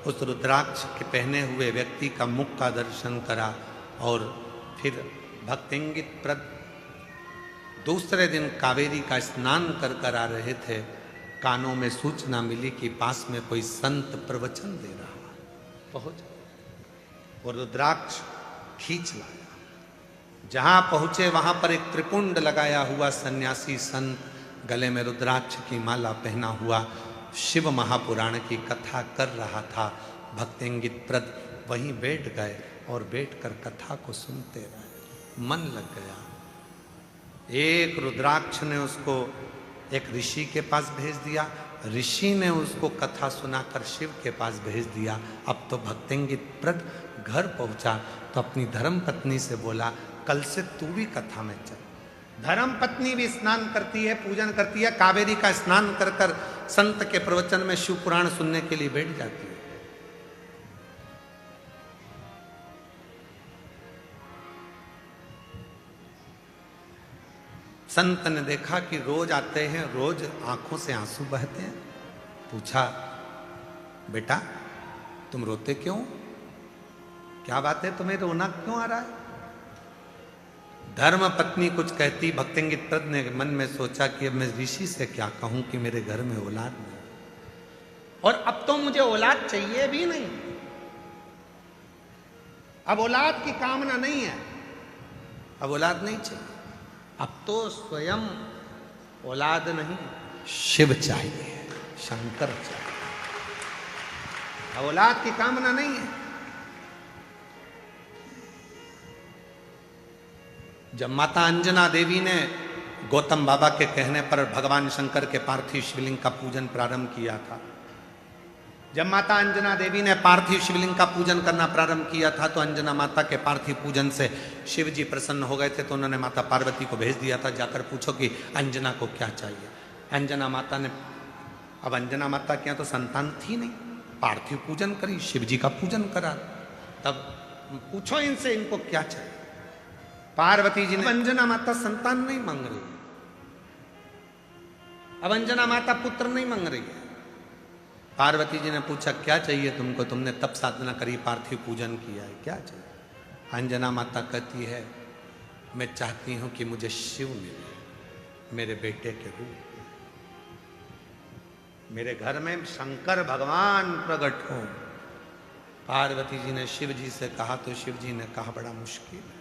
उस रुद्राक्ष के पहने हुए व्यक्ति का मुख का दर्शन करा और फिर भक्तिंगित प्रत दूसरे दिन कावेरी का स्नान कर कर आ रहे थे। कानों में सूचना मिली कि पास में कोई संत प्रवचन दे रहा। पहुंच और रुद्राक्ष खींच लाया। जहां पहुंचे वहां पर एक त्रिपुंड लगाया हुआ सन्यासी संत, गले में रुद्राक्ष की माला पहना हुआ, शिव महापुराण की कथा कर रहा था। भक्तिंगित प्रत वहीं बैठ गए और बैठकर कथा को सुनते रहे। मन लग गया। एक रुद्राक्ष ने उसको एक ऋषि के पास भेज दिया, ऋषि ने उसको कथा सुनाकर शिव के पास भेज दिया। अब तो भक्तिंगित प्रत घर पहुंचा तो अपनी धर्म पत्नी से बोला, कल से तू भी कथा में चल। धर्म पत्नी भी स्नान करती है, पूजन करती है, कावेरी का स्नान कर कर संत के प्रवचन में शिव पुराण सुनने के लिए बैठ जाती है। संत ने देखा कि रोज आते हैं, रोज आंखों से आंसू बहते हैं। पूछा, बेटा तुम रोते क्यों, क्या बात है, तुम्हें रोना क्यों आ रहा है? धर्म पत्नी कुछ कहती। भक्तिंगित प्रत ने मन में सोचा कि अब मैं ऋषि से क्या कहूं कि मेरे घर में औलाद नहीं, और अब तो मुझे औलाद चाहिए भी नहीं, अब औलाद की कामना नहीं है, अब औलाद नहीं चाहिए, अब तो स्वयं औलाद नहीं शिव चाहिए, शंकर चाहिए, अब औलाद की कामना नहीं है। जब माता अंजना देवी ने गौतम बाबा के कहने पर भगवान शंकर के पार्थिव शिवलिंग का पूजन प्रारंभ किया था, जब माता अंजना देवी ने पार्थिव शिवलिंग का पूजन करना प्रारंभ किया था तो अंजना माता के पार्थिव पूजन से शिव जी प्रसन्न हो गए थे। तो उन्होंने माता पार्वती को भेज दिया था, जाकर पूछो कि अंजना को क्या चाहिए। अंजना माता ने, अब अंजना माता के यहाँ तो संतान थी नहीं, पार्थिव पूजन करी, शिव जी का पूजन करा, तब पूछो इनसे इनको क्या चाहिए। पार्वती जी ने, अंजना माता संतान नहीं मांग रही, अब अंजना माता पुत्र नहीं मांग रही है। पार्वती जी ने पूछा क्या चाहिए तुमको, तुमने तप साधना करी, पार्थिव पूजन किया है, क्या चाहिए। अंजना माता कहती है मैं चाहती हूं कि मुझे शिव मिले मेरे बेटे के रूप, मेरे घर में शंकर भगवान प्रकट हो। पार्वती जी ने शिव जी से कहा तो शिव जी ने कहा बड़ा मुश्किल है,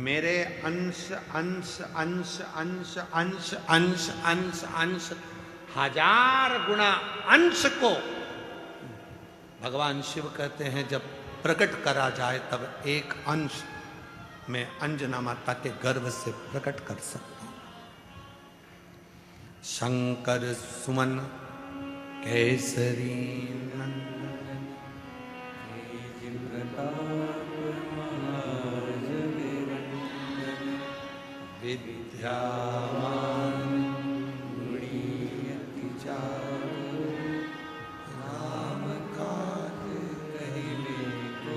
मेरे अंश अंश अंश अंश अंश अंश अंश अंश 1000 गुना अंश को भगवान शिव कहते हैं जब प्रकट करा जाए तब एक अंश मैं अंजना माता के गर्भ से प्रकट कर सकता हूं। शंकर सुमन केसरी नंदन विद्यावान गुणियति चारु राम काज कहिले को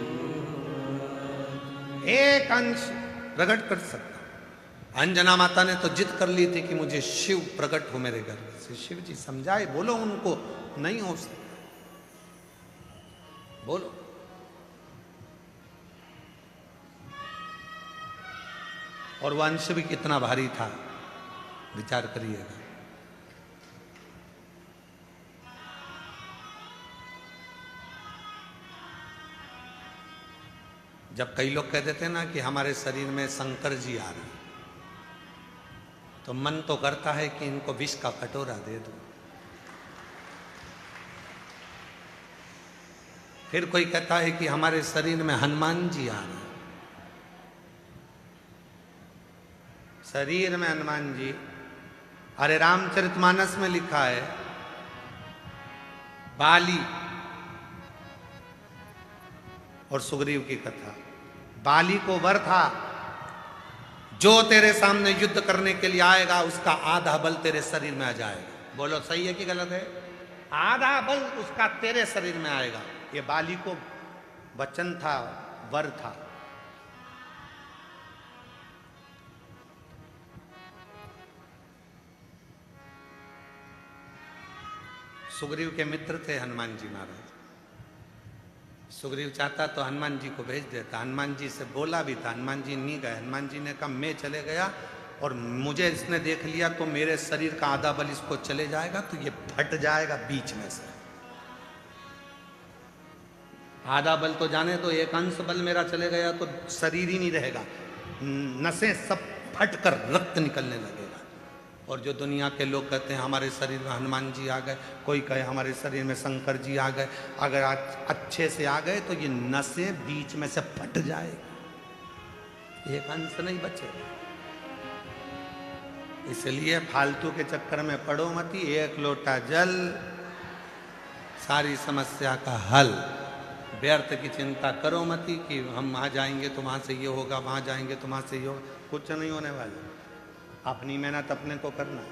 एक अंश प्रकट कर सकता। अंजना माता ने तो जिद कर ली थी कि मुझे शिव प्रकट हो मेरे गर्भ से। शिव जी समझाए, बोलो उनको नहीं हो सकता, बोलो। और वह अंश भी कितना भारी था विचार करिएगा। जब कई लोग कह देते हैं ना कि हमारे शरीर में शंकर जी आ रहे हैं, तो मन तो करता है कि इनको विष का कटोरा दे दो। फिर कोई कहता है कि हमारे शरीर में हनुमान जी आ रहे हैं, शरीर में हनुमान जी। अरे रामचरितमानस में लिखा है, बाली और सुग्रीव की कथा। बाली को वर था, जो तेरे सामने युद्ध करने के लिए आएगा उसका आधा बल तेरे शरीर में आ जाएगा। बोलो सही है कि गलत है? आधा बल उसका तेरे शरीर में आएगा। ये बाली को वचन था, वर था। सुग्रीव के मित्र थे हनुमान जी महाराज। सुग्रीव चाहता तो हनुमान जी को भेज देता, हनुमान जी से बोला भी था, हनुमान जी नहीं गए। हनुमान जी ने कहा मैं चले गया और मुझे इसने देख लिया तो मेरे शरीर का आधा बल इसको चले जाएगा, तो ये फट जाएगा बीच में से। आधा बल तो जाने तो, एक अंश बल मेरा चले गया तो शरीर ही नहीं रहेगा, नसें सब फट कर रक्त निकलने लगेगा। और जो दुनिया के लोग कहते हैं हमारे शरीर में हनुमान जी आ गए, कोई कहे हमारे शरीर में शंकर जी आ गए, अगर आज अच्छे से आ गए तो ये नसें बीच में से फट जाएगी, एक अंश नहीं बचेगा। इसलिए फालतू के चक्कर में पड़ो मती, एक लोटा जल सारी समस्या का हल। व्यर्थ की चिंता करो मती कि हम वहाँ जाएंगे तो वहाँ से ये होगा, वहाँ जाएंगे तो वहाँ से ये होगा, कुछ नहीं होने वाला। अपनी मेहनत अपने को करना है,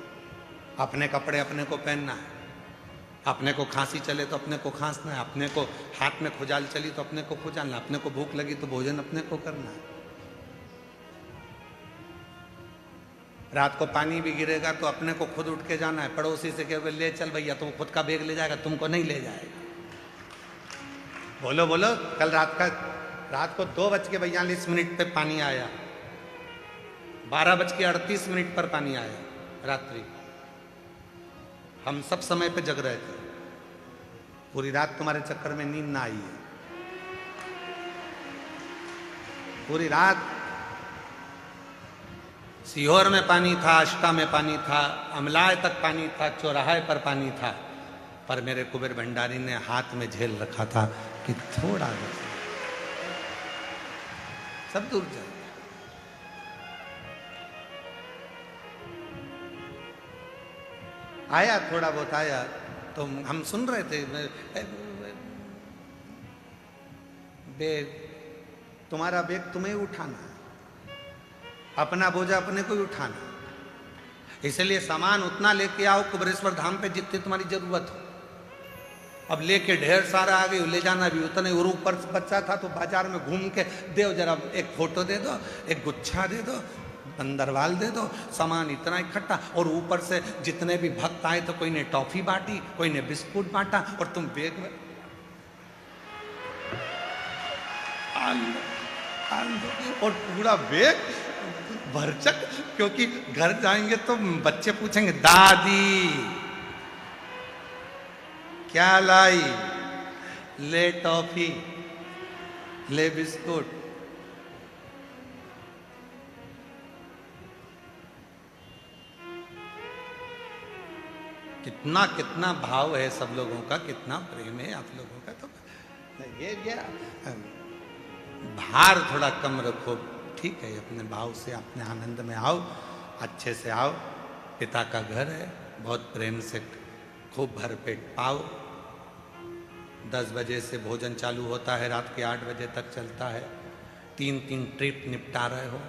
अपने कपड़े अपने को पहनना है, अपने को खांसी चले तो अपने को खांसना है, अपने को हाथ में खुजाल चली तो अपने को खुजालना, अपने को भूख लगी तो भोजन अपने को करना है। रात को पानी भी गिरेगा तो अपने को खुद उठ के जाना है। पड़ोसी से कहोगे ले चल भैया, तो वो खुद का बैग ले जाएगा, तुमको नहीं ले जाएगा। बोलो बोलो, कल रात को 2:42 पे पानी आया, 12:38 पर पानी आया रात्रि। हम सब समय पे जग रहे थे, पूरी रात तुम्हारे चक्कर में नींद ना आई है। पूरी रात सीहोर में पानी था, अष्टा में पानी था, अमलाय तक पानी था, चौराहे पर पानी था, पर मेरे कुबेर भंडारी ने हाथ में झेल रखा था कि थोड़ा सब दूर जाए। आया थोड़ा बहुत आया, तो हम सुन रहे थे, बेग, तुम्हारा बेग तुम्हें उठाना है, अपना बोझा अपने को ही उठाना, इसलिए सामान उतना लेके आओ कुबरेश्वर धाम पे जितनी तुम्हारी जरूरत हो। अब लेके ढेर सारा आ गई, ले जाना भी उतने, और ऊपर बच्चा था तो बाजार में घूम के दे जरा, एक फोटो दे दो, एक गुच्छा दे दो, बंदरवाल दे दो, सामान इतना इकट्ठा, और ऊपर से जितने भी भक्त आए तो कोई ने टॉफी बांटी, कोई ने बिस्कुट बांटा, और तुम बेग में और पूरा बेग भरचक, क्योंकि घर जाएंगे तो बच्चे पूछेंगे दादी क्या लाई, ले टॉफी, ले बिस्कुट। कितना कितना भाव है सब लोगों का, कितना प्रेम है आप लोगों का। तो ये भार थोड़ा कम रखो, ठीक है, अपने भाव से अपने आनंद में आओ, अच्छे से आओ। पिता का घर है, बहुत प्रेम से खूब भरपेट पाओ। 10 बजे से भोजन चालू होता है, रात के 8 बजे तक चलता है। 3 ट्रिप निपटा रहे हो,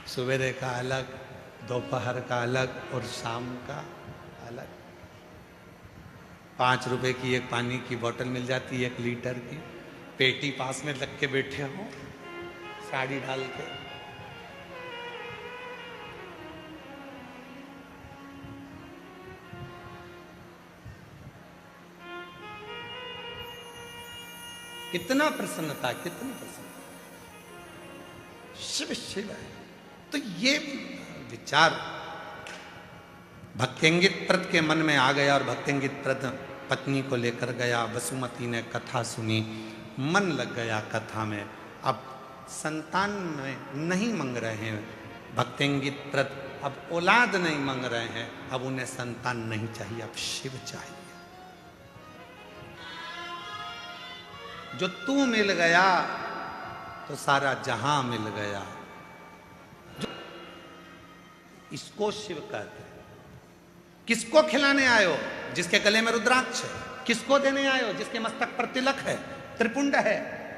सवेरे का अलग, दोपहर का अलग और शाम का अलग। 5 रुपए की एक पानी की बोतल मिल जाती है, 1 लीटर की। पेटी पास में लग के बैठे हो, साड़ी डाल के। कितना प्रसन्नता, कितनी प्रसन्नता, शिव शिव है। तो ये विचार भक्तेंगित प्रत के मन में आ गया, और भक्तेंगित प्रत पत्नी को लेकर गया। वसुमती ने कथा सुनी, मन लग गया कथा में। अब संतान में नहीं मांग रहे हैं भक्तेंगित प्रत, अब औलाद नहीं मांग रहे हैं, अब उन्हें संतान नहीं चाहिए, अब शिव चाहिए। जो तू मिल गया तो सारा जहां मिल गया। जो इसको शिव कहते हैं। किसको खिलाने आयो? जिसके गले में रुद्राक्ष है। किसको देने आयो? जिसके मस्तक पर तिलक है, त्रिपुंड है,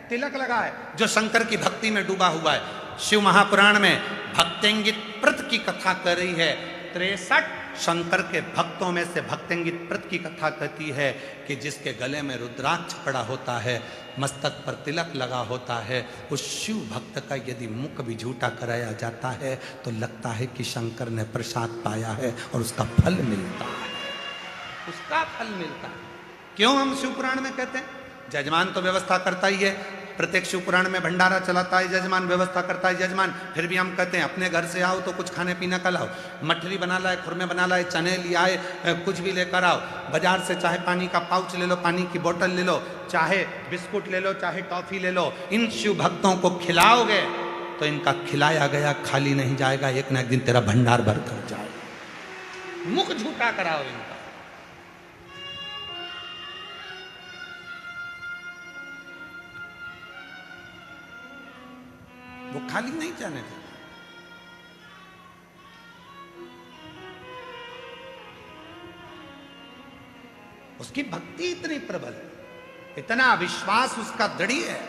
तिलक लगा है, जो शंकर की भक्ति में डूबा हुआ है। शिव महापुराण में भक्तेंगित प्रत की कथा कर रही है। 63 शंकर के भक्तों में से भक्तेंगित प्रत की कथा कहती है कि जिसके गले में रुद्राक्ष पड़ा होता है, मस्तक पर तिलक लगा होता है, उस शिव भक्त का यदि मुख भी झूठा कराया जाता है तो लगता है कि शंकर ने प्रसाद पाया है और उसका फल मिलता है, उसका फल मिलता है। क्यों हम शिव पुराण में कहते हैं? जजमान तो व्यवस्था करता ही है, प्रत्येक शिव पुराण में भंडारा चलाता है जजमान, व्यवस्था करता है जजमान। फिर भी हम कहते हैं अपने घर से आओ तो कुछ खाने पीने का लाओ, मठरी बना लाए, खुरमे बना लाए, चने ले आए, कुछ भी लेकर आओ। बाजार से चाहे पानी का पाउच ले लो, पानी की बोतल ले लो, चाहे बिस्कुट ले लो, चाहे टॉफी ले लो। इन शिव भक्तों को खिलाओगे तो इनका खिलाया गया खाली नहीं जाएगा, एक न एक दिन तेरा भंडार भर कर जाएगा। मुख झूठा कराओ इनका। वो खाली नहीं जाने देता। उसकी भक्ति इतनी प्रबल है, इतना विश्वास उसका दृढ़ है,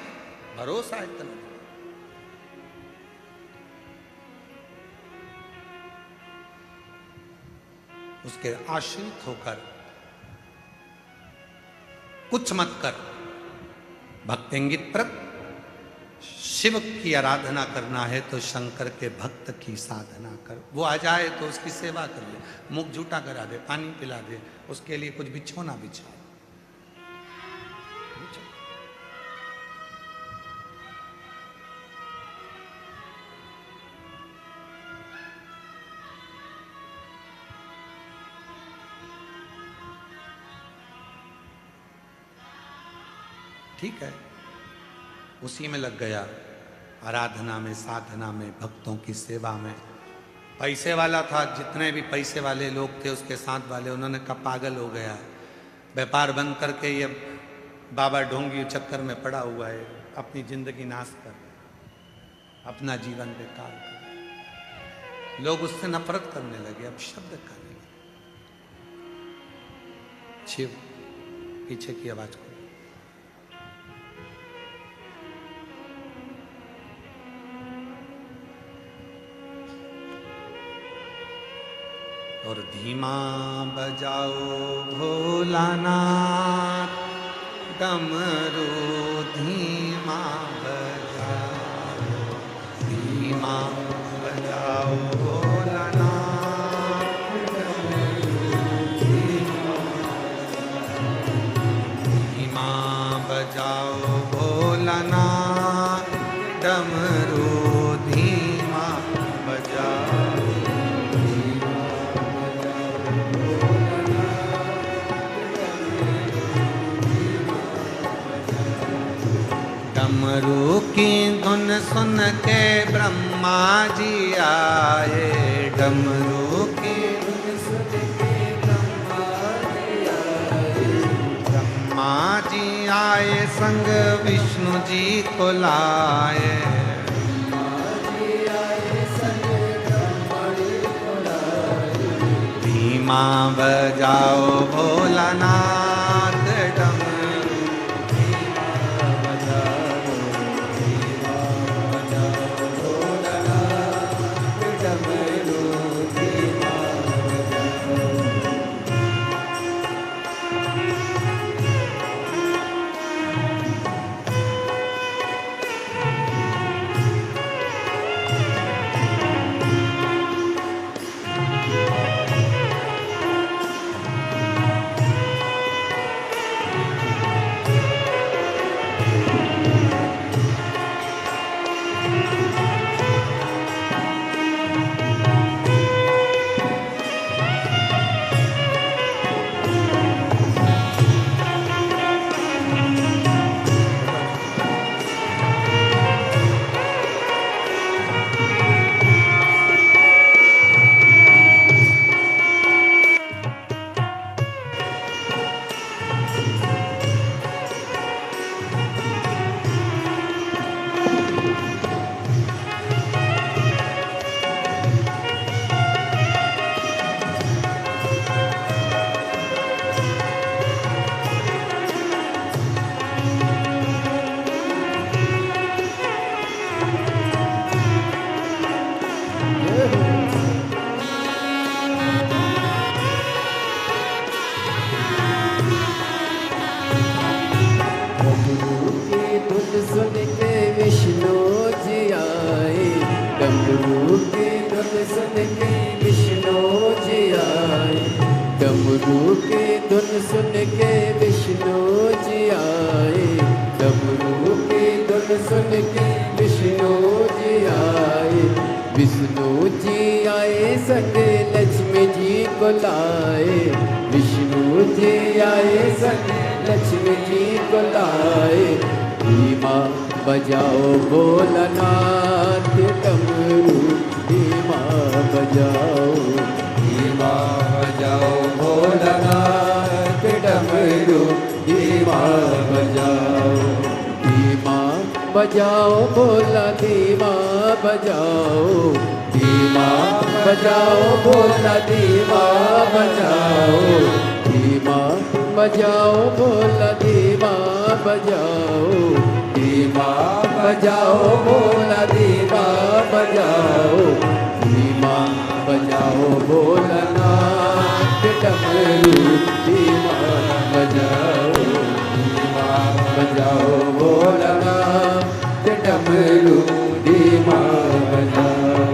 भरोसा इतना। उसके आश्रित होकर कुछ मत कर। भक्तेंगित प्रत शिव की आराधना करना है तो शंकर के भक्त की साधना कर। वो आ जाए तो उसकी सेवा कर ले, मुख झूठा करा दे, पानी पिला दे, उसके लिए कुछ बिछोना बिछाओ। ठीक है, उसी में लग गया, आराधना में, साधना में, भक्तों की सेवा में। पैसे वाला था, जितने भी पैसे वाले लोग थे उसके साथ वाले, उन्होंने कहा पागल हो गया, व्यापार बंद करके ये बाबा ढोंगी चक्कर में पड़ा हुआ है, अपनी जिंदगी नाश कर, अपना जीवन बेकार कर। लोग उससे नफरत करने लगे, अब शब्द करने लगे। शिव पीछे की आवाज को। और धीमा बजाओ भोलानाथ डमरू धीमा बजाओ, धीमा बजाओ भोलानाथ धीमा बजाओ भोलानाथ डमरू धीमा बजाओ। डमरू की धुन सुन के ब्रह्मा जी आए, डमरू की धुन सुन के ब्रह्मा जी आए, ब्रह्मा जी आए संग विष्णु जी को लाए, धीमा बजाओ भोलानाथ डमरू सुन के विष्णु जी आए, डमरू की धुन सुन के विष्णु जी आए, डमरू की धुन सुन के विष्णु जी आए, डमरू की धुन सुन के विष्णु जी आए, विष्णु जी आए संग लक्ष्मी जी को लाए, विष्णु जी आए संग लक्ष्मी जी को लाए, धीमा बजाओ भोलानाथ डमरू धीमा बजाओ, धीमा बजाओ भोलानाथ डमरू धीमा बजाओ, धीमा बजाओ भोला धीमा बजाओ, धीमा बजाओ भोला धीमा बजाओ, धीमा बजाओ भोला धीमा बजाओ, धीमा बजाओ भोला धीमा बजाओ, धीमा बजाओ भोलानाथ डमरू धीमा बजाओ, धीमा बजाओ भोलानाथ डमरू धीमा बजाओ।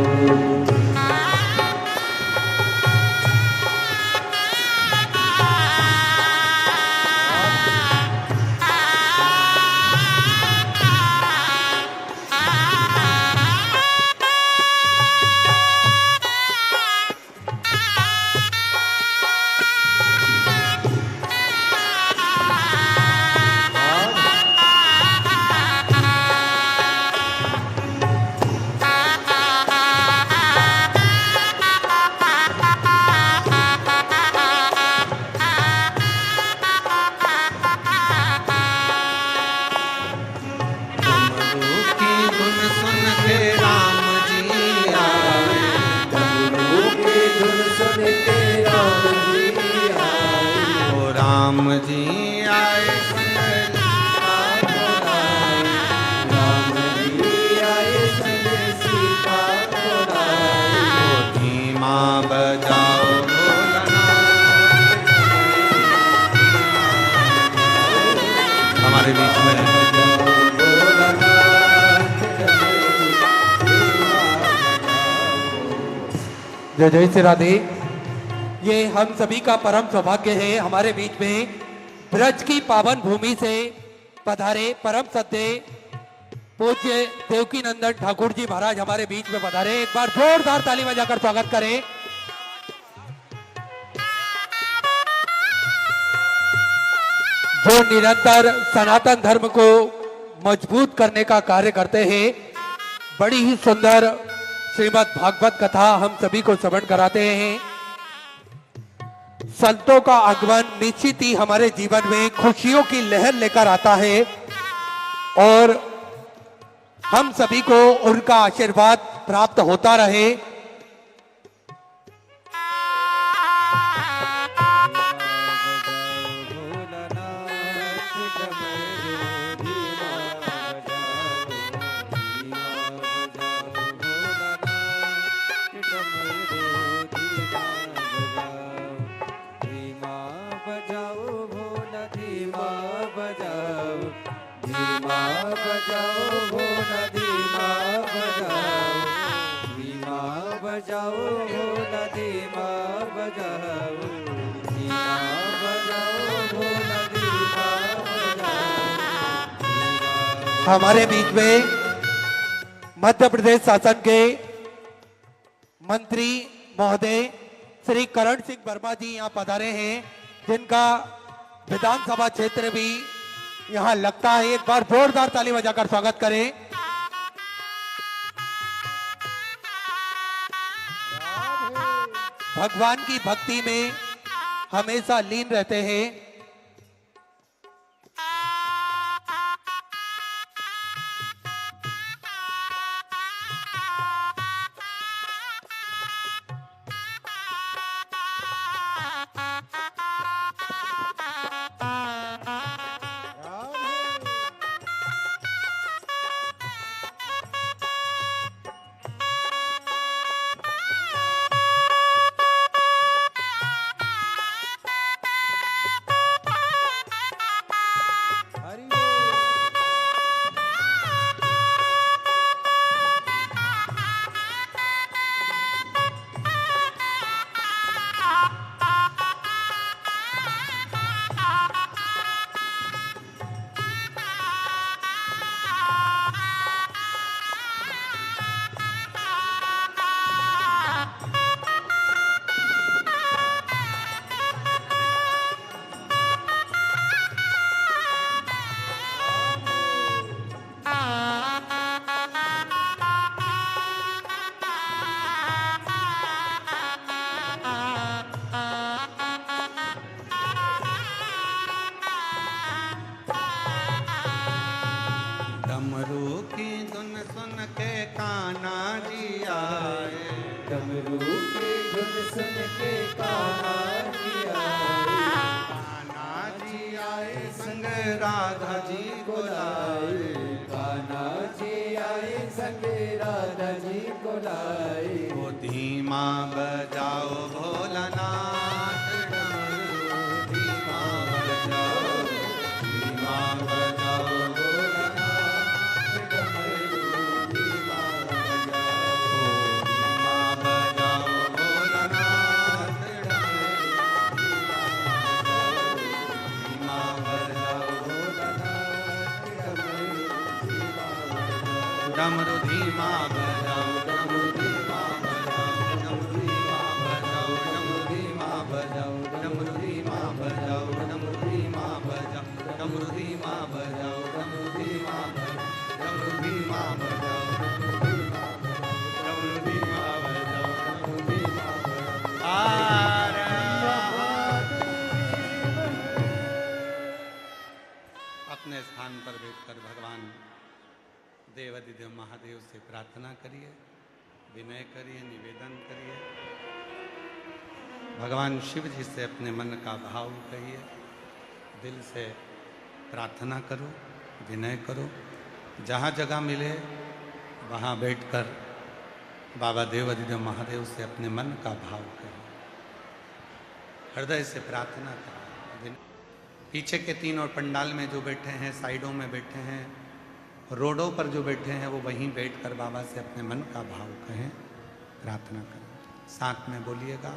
राम जी आए संग सीता को लाए, राम जी आए संग सीता को लाए। धीमा बजाओ भोलानाथ, हमारे बीच में जय जय श्री राधे। ये हम सभी का परम सौभाग्य है, हमारे बीच में ब्रज की पावन भूमि से पधारे परम सत्य पूज्य देवकी नंदन ठाकुर जी महाराज हमारे बीच में पधारे। एक बार जोरदार ताली बजाकर स्वागत करें। जो निरंतर सनातन धर्म को मजबूत करने का कार्य करते हैं। बड़ी ही सुंदर श्रीमद् भागवत कथा हम सभी को श्रवण कराते हैं। संतों का आगमन निश्चित ही हमारे जीवन में खुशियों की लहर लेकर आता है और हम सभी को उनका आशीर्वाद प्राप्त होता रहे। हमारे बीच में मध्य प्रदेश शासन के मंत्री महोदय श्री करण सिंह वर्मा जी यहाँ पधारे हैं, जिनका विधानसभा क्षेत्र भी यहाँ लगता है। एक बार जोरदार ताली बजाकर स्वागत करें। भगवान की भक्ति में हमेशा लीन रहते हैं। डमरू की धुन सुन के कान्हा जी आए, डमरू की धुन सुन के कान्हा जी आए। कान्हा जी आए संग राधा जी को लाए, कान्हा जी आए संग राधा जी को लाए। वो धीमा बजाओ भोलानाथ, डमरू धीमा बजाओ, धीमा बजाओ भोलानाथ, डमरू धीमा बजाओ, धीमा बजाओ भोलानाथ, डमरू धीमा बजाओ, डमरू धीमा बजाओ, डमरू धीमा बजाओ, डमरू धीमा बजाओ, डमरू धीमा बजाओ, डमरू धीमा बजाओ, डमरू धीमा बजाओ, डमरू धीमा बजाओ, डमरू धीमा बजाओ, डमरू धीमा अपने स्थान पर बैठकर भगवान देवाधिदेव महादेव से प्रार्थना करिए, विनय करिए, निवेदन करिए। भगवान शिव जी से अपने मन का भाव कहिए। दिल से प्रार्थना करो, विनय करो। जहाँ जगह मिले वहाँ बैठकर बाबा देव अधिदेव महादेव से अपने मन का भाव करो, हृदय से प्रार्थना करो। पीछे के 3 और पंडाल में जो बैठे हैं, साइडों में बैठे हैं, रोडों पर जो बैठे हैं, वो वहीं बैठकर बाबा से अपने मन का भाव कहें, प्रार्थना करें। साथ में बोलिएगा।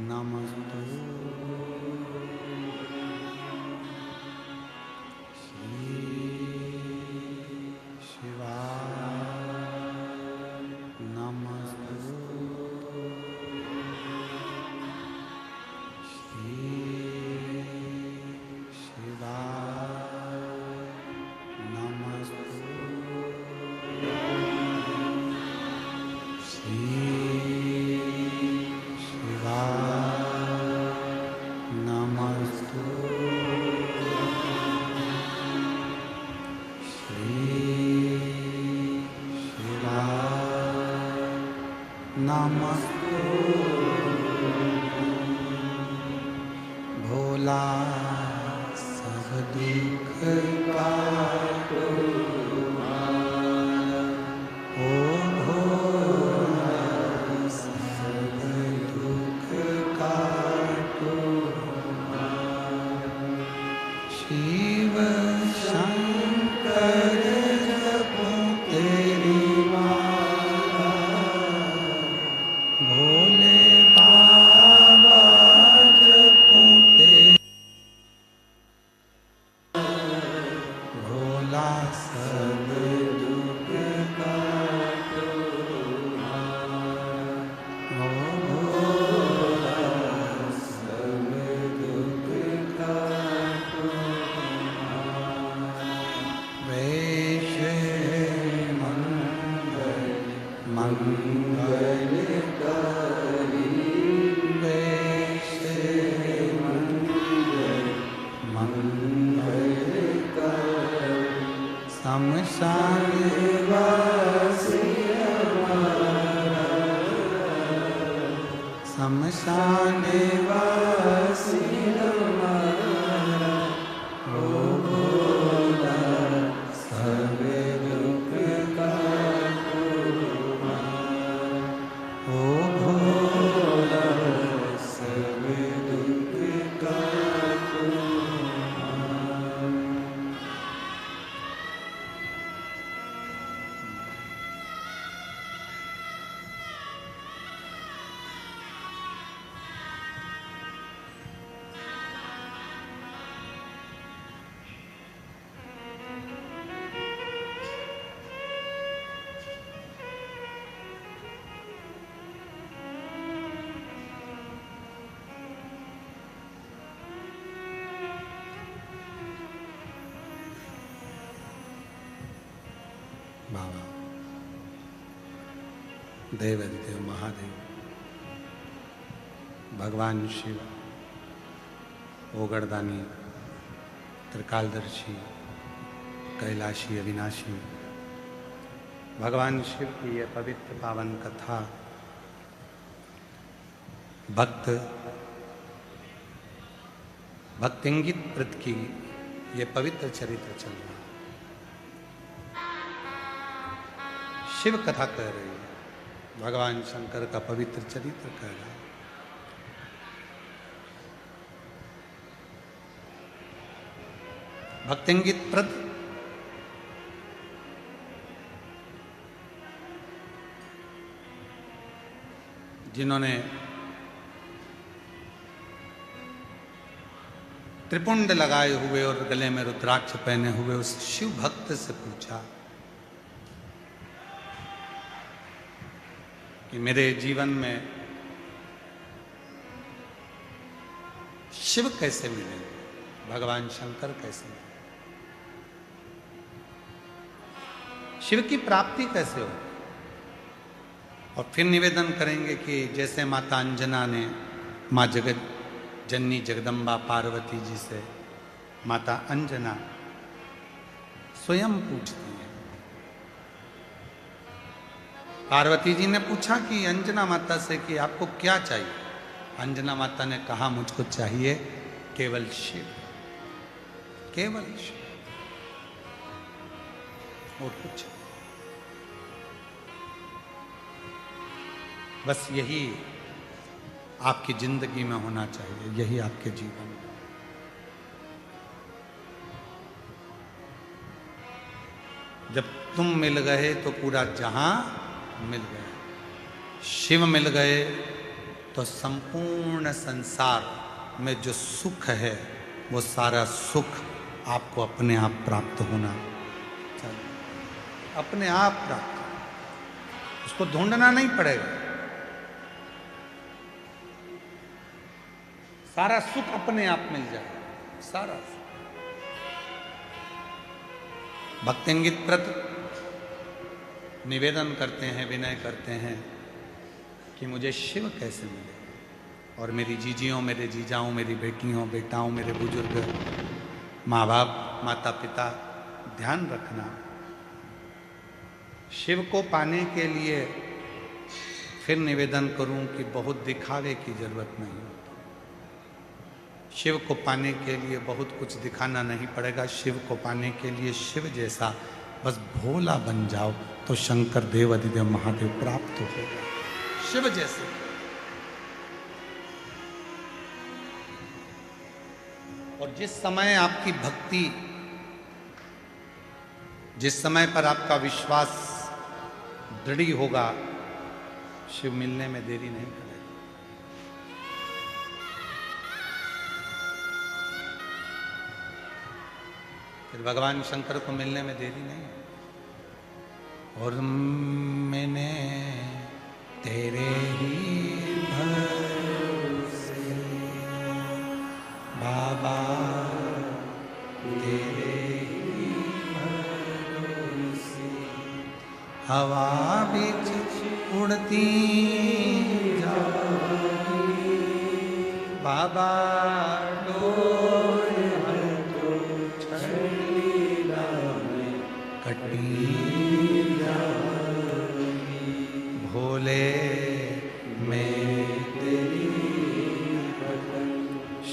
नमस्तु श्री शिवाय, नमस्तु श्री शिवाय, नमस्तु श्री नमस्तु भोला सब दुख काटो, ओ भोला सब दुख काटो, शिव शंकर जपो तेरी माला, भोले बाबा जपो तेरी, भोला सब दुख काटो, ओ भोला सब दुख काटो, वेश मंगल मंगल करी, वेश मंगल मंगल करी, शमशान वासी हमारा, शमशान वासी हमारा, ओ भोला सब दुख काटो, ओ भोला सब दुख काटो। बाबा देव अधिदेव महादेव, भगवान शिव, ओगड़दानी, त्रिकालदर्शी, कैलाशी, अविनाशी, भगवान शिव की ये पवित्र पावन कथा भक्तिंगित प्रत की ये पवित्र चरित्र चल रहा है। शिव कथा कह रही है, भगवान शंकर का पवित्र चरित्र कह रहा है। भक्तिंगित प्रत जिन्होंने त्रिपुंड लगाए हुए और गले में रुद्राक्ष पहने हुए उस शिव भक्त से पूछा कि मेरे जीवन में शिव कैसे मिलेंगे, भगवान शंकर कैसे मिलेंगे, शिव की प्राप्ति कैसे हो। और फिर निवेदन करेंगे कि जैसे माता अंजना ने माँ जगत जननी जगदम्बा पार्वती जी से माता अंजना स्वयं पूछती है। पार्वती जी ने पूछा कि अंजना माता से कि आपको क्या चाहिए। अंजना माता ने कहा मुझको चाहिए केवल शिव, केवल शिव और कुछ। बस यही आपकी जिंदगी में होना चाहिए, यही आपके जीवन में। जब तुम मिल गए तो पूरा जहां मिल गया, शिव मिल गए तो संपूर्ण संसार में जो सुख है वो सारा सुख आपको अपने आप प्राप्त होना चाहिए, अपने आप प्राप्त, उसको ढूंढना नहीं पड़ेगा। सारा सुख अपने आप मिल जाए, सारा सुख। भक्तिंगित प्रत निवेदन करते हैं, विनय करते हैं कि मुझे शिव कैसे मिले। और मेरी जीजियों, मेरे जीजाओं, मेरी बेटियों, बेटाओं, मेरे बुजुर्ग, माँ बाप, माता पिता, ध्यान रखना, शिव को पाने के लिए फिर निवेदन करूं कि बहुत दिखावे की जरूरत नहीं होती। शिव को पाने के लिए बहुत कुछ दिखाना नहीं पड़ेगा। शिव को पाने के लिए शिव जैसा बस भोला बन जाओ तो शंकर देव अधिदेव महादेव प्राप्त होगा, शिव जैसे। और जिस समय आपकी भक्ति, जिस समय पर आपका विश्वास दृढ़ होगा, शिव मिलने में देरी नहीं करेगा। फिर भगवान शंकर को मिलने में देरी नहीं है। और मैंने तेरे ही भरोसे बाबा, तेरे ही भरोसे हवा बीच उड़ती जाऊंगी बाबा, डोर हमको छड़ीला में कटी जाऊंगी, भोले मैं तेरी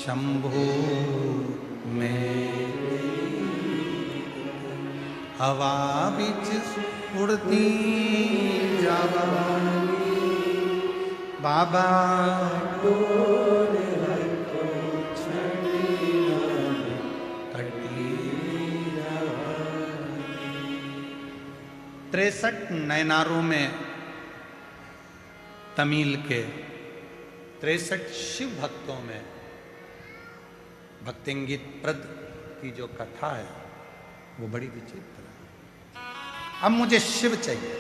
शंभू में हवा बीच उड़ती जाऊंगी बाबा, डोर हमको छड़ीला में कटी जाऊंगी। 63 नयनारों में तमिल के 63 शिव भक्तों में भक्तिंगित प्रद की जो कथा है वो बड़ी विचित्र है। अब मुझे शिव चाहिए।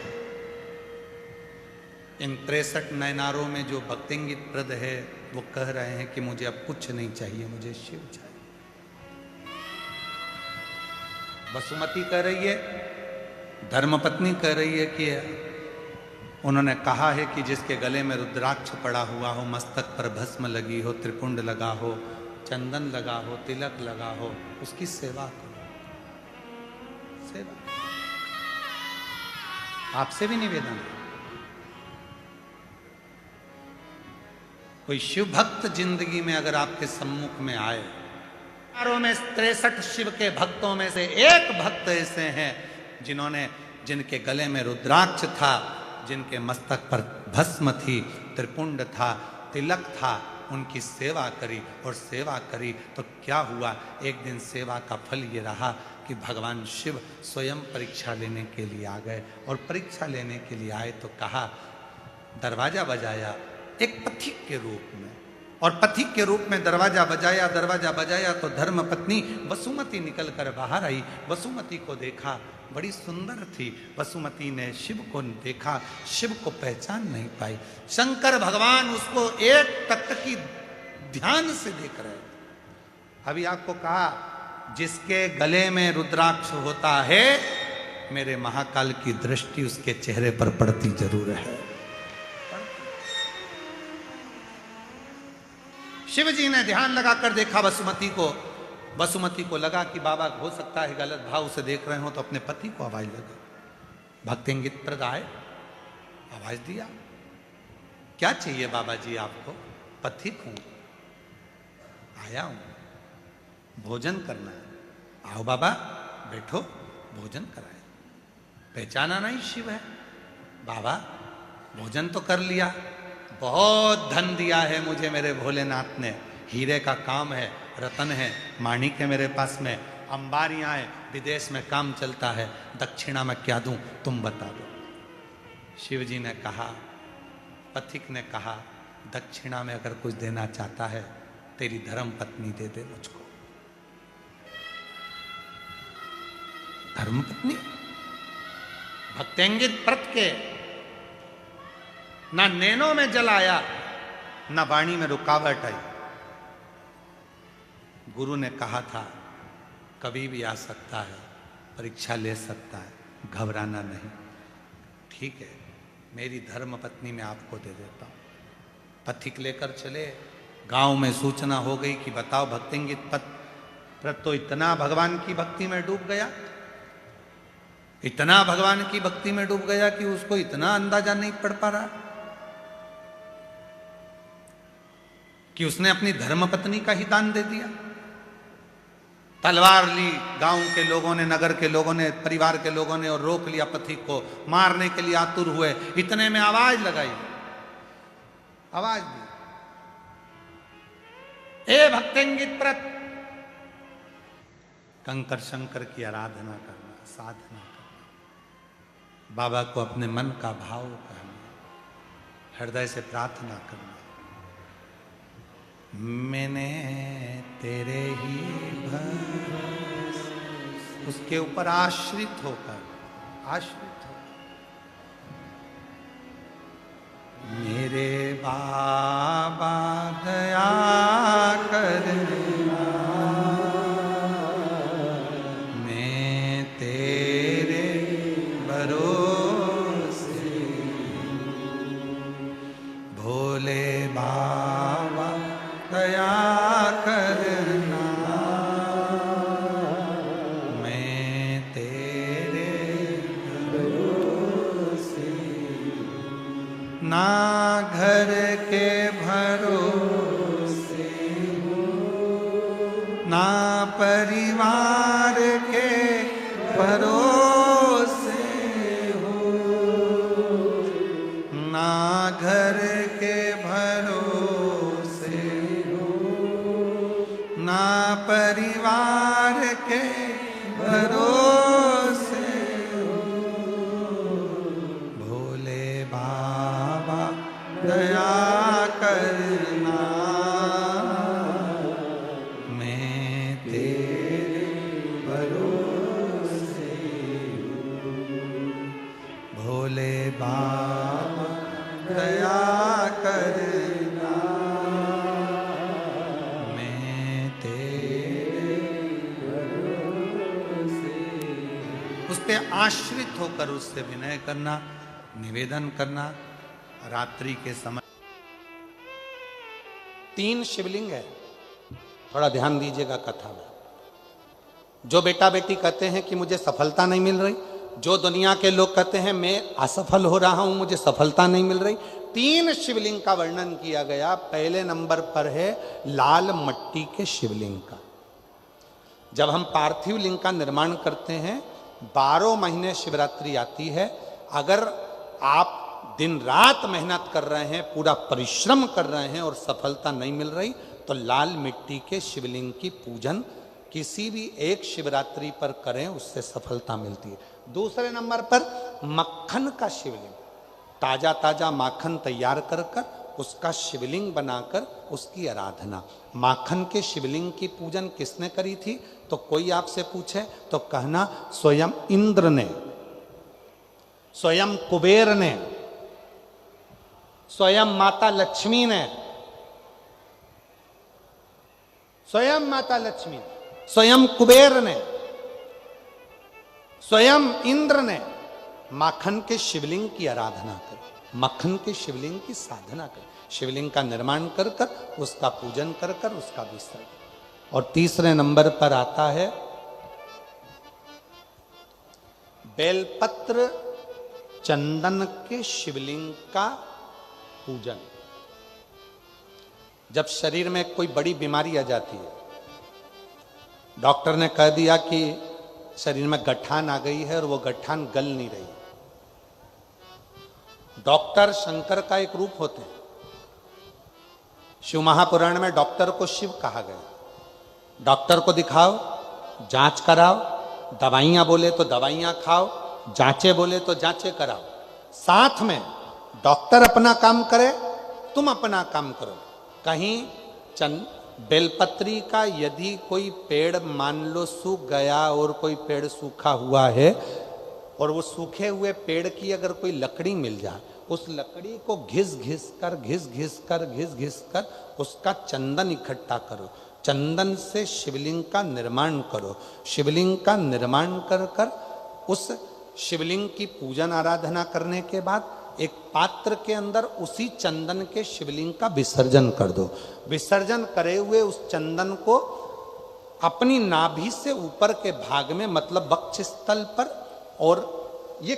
इन 63 नयनारों में जो भक्तिंगित प्रद है वो कह रहे हैं कि मुझे अब कुछ नहीं चाहिए, मुझे शिव चाहिए। वसुमती कह रही है, धर्मपत्नी कह रही है कि उन्होंने कहा है कि जिसके गले में रुद्राक्ष पड़ा हुआ हो, मस्तक पर भस्म लगी हो, त्रिपुंड लगा हो, चंदन लगा हो, तिलक लगा हो, उसकी सेवा करो। सेवा आपसे भी निवेदन है, कोई शिव भक्त जिंदगी में अगर आपके सम्मुख में आए, में 63 शिव के भक्तों में से एक भक्त ऐसे हैं जिनके गले में रुद्राक्ष था, जिनके मस्तक पर भस्म थी, त्रिपुंड था, तिलक था, उनकी सेवा करी। और सेवा करी तो क्या हुआ, एक दिन सेवा का फल ये रहा कि भगवान शिव स्वयं परीक्षा लेने के लिए आ गए। और परीक्षा लेने के लिए आए तो कहा, दरवाजा बजाया, एक पथिक के रूप में और पथिक के रूप में दरवाजा बजाया तो धर्म पत्नी वसुमती निकल कर बाहर आई। वसुमती को देखा, बड़ी सुंदर थी। वसुमती ने शिव को देखा, शिव को पहचान नहीं पाई। शंकर भगवान उसको एक टकटकी ध्यान से देख रहे। अभी आपको कहा, जिसके गले में रुद्राक्ष होता है, मेरे महाकाल की दृष्टि उसके चेहरे पर पड़ती जरूर है। शिव जी ने ध्यान लगाकर देखा वसुमती को। वसुमती को लगा कि बाबा हो सकता है गलत भाव से देख रहे हो, तो अपने पति को आवाज लगा। भक्तिंगित प्रद आए, आवाज दिया, क्या चाहिए बाबा जी आपको? पथिक हूं, आया हूं, भोजन करना है। आओ बाबा, बैठो, भोजन कराए। पहचाना नहीं शिव है। बाबा भोजन तो कर लिया, बहुत धन दिया है मुझे मेरे भोलेनाथ ने, हीरे का काम है, रतन है, माणिक है मेरे पास में, अंबारियां हैं, विदेश में काम चलता है, दक्षिणा में क्या दूं, तुम बता दो। शिव जी ने कहा, पथिक ने कहा, दक्षिणा में अगर कुछ देना चाहता है, तेरी धर्म पत्नी दे दे मुझको। धर्म पत्नी? भक्तेंगित व्रत के ना नैनों में जल आया, ना वाणी में रुकावट आई। गुरु ने कहा था, कभी भी आ सकता है, परीक्षा ले सकता है, घबराना नहीं। ठीक है, मेरी धर्म पत्नी मैं आपको दे देता हूं। पथिक लेकर चले। गांव में सूचना हो गई कि बताओ, भक्तिंगित व्रत तो इतना भगवान की भक्ति में डूब गया, इतना भगवान की भक्ति में डूब गया कि उसको इतना अंदाजा नहीं पड़ पा रहा कि उसने अपनी धर्मपत्नी का ही दान दे दिया। तलवार ली गांव के लोगों ने, नगर के लोगों ने, परिवार के लोगों ने, और रोक लिया पथिक को, मारने के लिए आतुर हुए। इतने में आवाज लगाई, आवाज दी, ए भक्तिंगित व्रत, कंकर शंकर की आराधना करना, साधना करना, बाबा को अपने मन का भाव कहना, हृदय से प्रार्थना करना। मैंने तेरे ही भरोसे, उसके ऊपर आश्रित होकर, आश्रित हो, मेरे बाबा दया करना, मैं तेरे भरोसे, भोले बाबा दया करना, मैं तेरे भरोसे, ना घर के भरोसे, ना परिवार के भरोसे हो, ना घर के भरोसे, ना परिवार के भरोसे हो, भोले बाबा दया करना, मैं तेरे भरोसे हूँ, भोले बाबा दया करना, मैं तेरे भरोसे। उस पे आश्रित होकर उससे विनय करना, निवेदन करना। रात्रि के समय 3 शिवलिंग है, थोड़ा ध्यान दीजिएगा कथा में। जो बेटा बेटी कहते हैं कि मुझे सफलता नहीं मिल रही, जो दुनिया के लोग कहते हैं मैं असफल हो रहा हूं, मुझे सफलता नहीं मिल रही, 3 शिवलिंग का वर्णन किया गया। पहले नंबर पर है लाल मट्टी के शिवलिंग का। जब हम पार्थिव लिंग का निर्माण करते हैं, 12 महीने शिवरात्रि आती है। अगर आप दिन रात मेहनत कर रहे हैं, पूरा परिश्रम कर रहे हैं और सफलता नहीं मिल रही, तो लाल मिट्टी के शिवलिंग की पूजन किसी भी एक शिवरात्रि पर करें, उससे सफलता मिलती है। दूसरे नंबर पर मक्खन का शिवलिंग, ताजा ताजा माखन तैयार कर कर उसका शिवलिंग बनाकर उसकी आराधना। माखन के शिवलिंग की पूजन किसने करी थी? तो कोई आपसे पूछे तो कहना स्वयं इंद्र ने, स्वयं कुबेर ने, स्वयं माता लक्ष्मी ने, स्वयं माता लक्ष्मी, स्वयं कुबेर ने, स्वयं इंद्र ने माखन के शिवलिंग की आराधना कर, मक्खन के शिवलिंग की साधना कर, शिवलिंग का निर्माण कर कर, उसका पूजन कर कर, उसका विसर्जन। और तीसरे नंबर पर आता है बेलपत्र चंदन के शिवलिंग का पूजन। जब शरीर में कोई बड़ी बीमारी आ जाती है, डॉक्टर ने कह दिया कि शरीर में गठान आ गई है और वो गठान गल नहीं रही। डॉक्टर शंकर का एक रूप होते हैं। शिव महापुराण में डॉक्टर को शिव कहा गया। डॉक्टर को दिखाओ, जांच कराओ, दवाइयां बोले तो दवाइयां खाओ, जांचे बोले तो जांचे कराओ। साथ में डॉक्टर अपना काम करे, तुम अपना काम करो। कहीं बेलपत्री का यदि कोई पेड़ मान लो सूख गया और कोई पेड़ सूखा हुआ है, और वो सूखे हुए पेड़ की अगर कोई लकड़ी मिल जाए, उस लकड़ी को घिस घिस कर उसका चंदन इकट्ठा करो, चंदन से शिवलिंग का निर्माण करो। शिवलिंग का निर्माण कर कर उस शिवलिंग की पूजन आराधना करने के बाद एक पात्र के अंदर उसी चंदन के शिवलिंग का विसर्जन कर दो। विसर्जन करे हुए उस चंदन को अपनी नाभि से ऊपर के भाग में, मतलब वक्ष स्थल पर और ये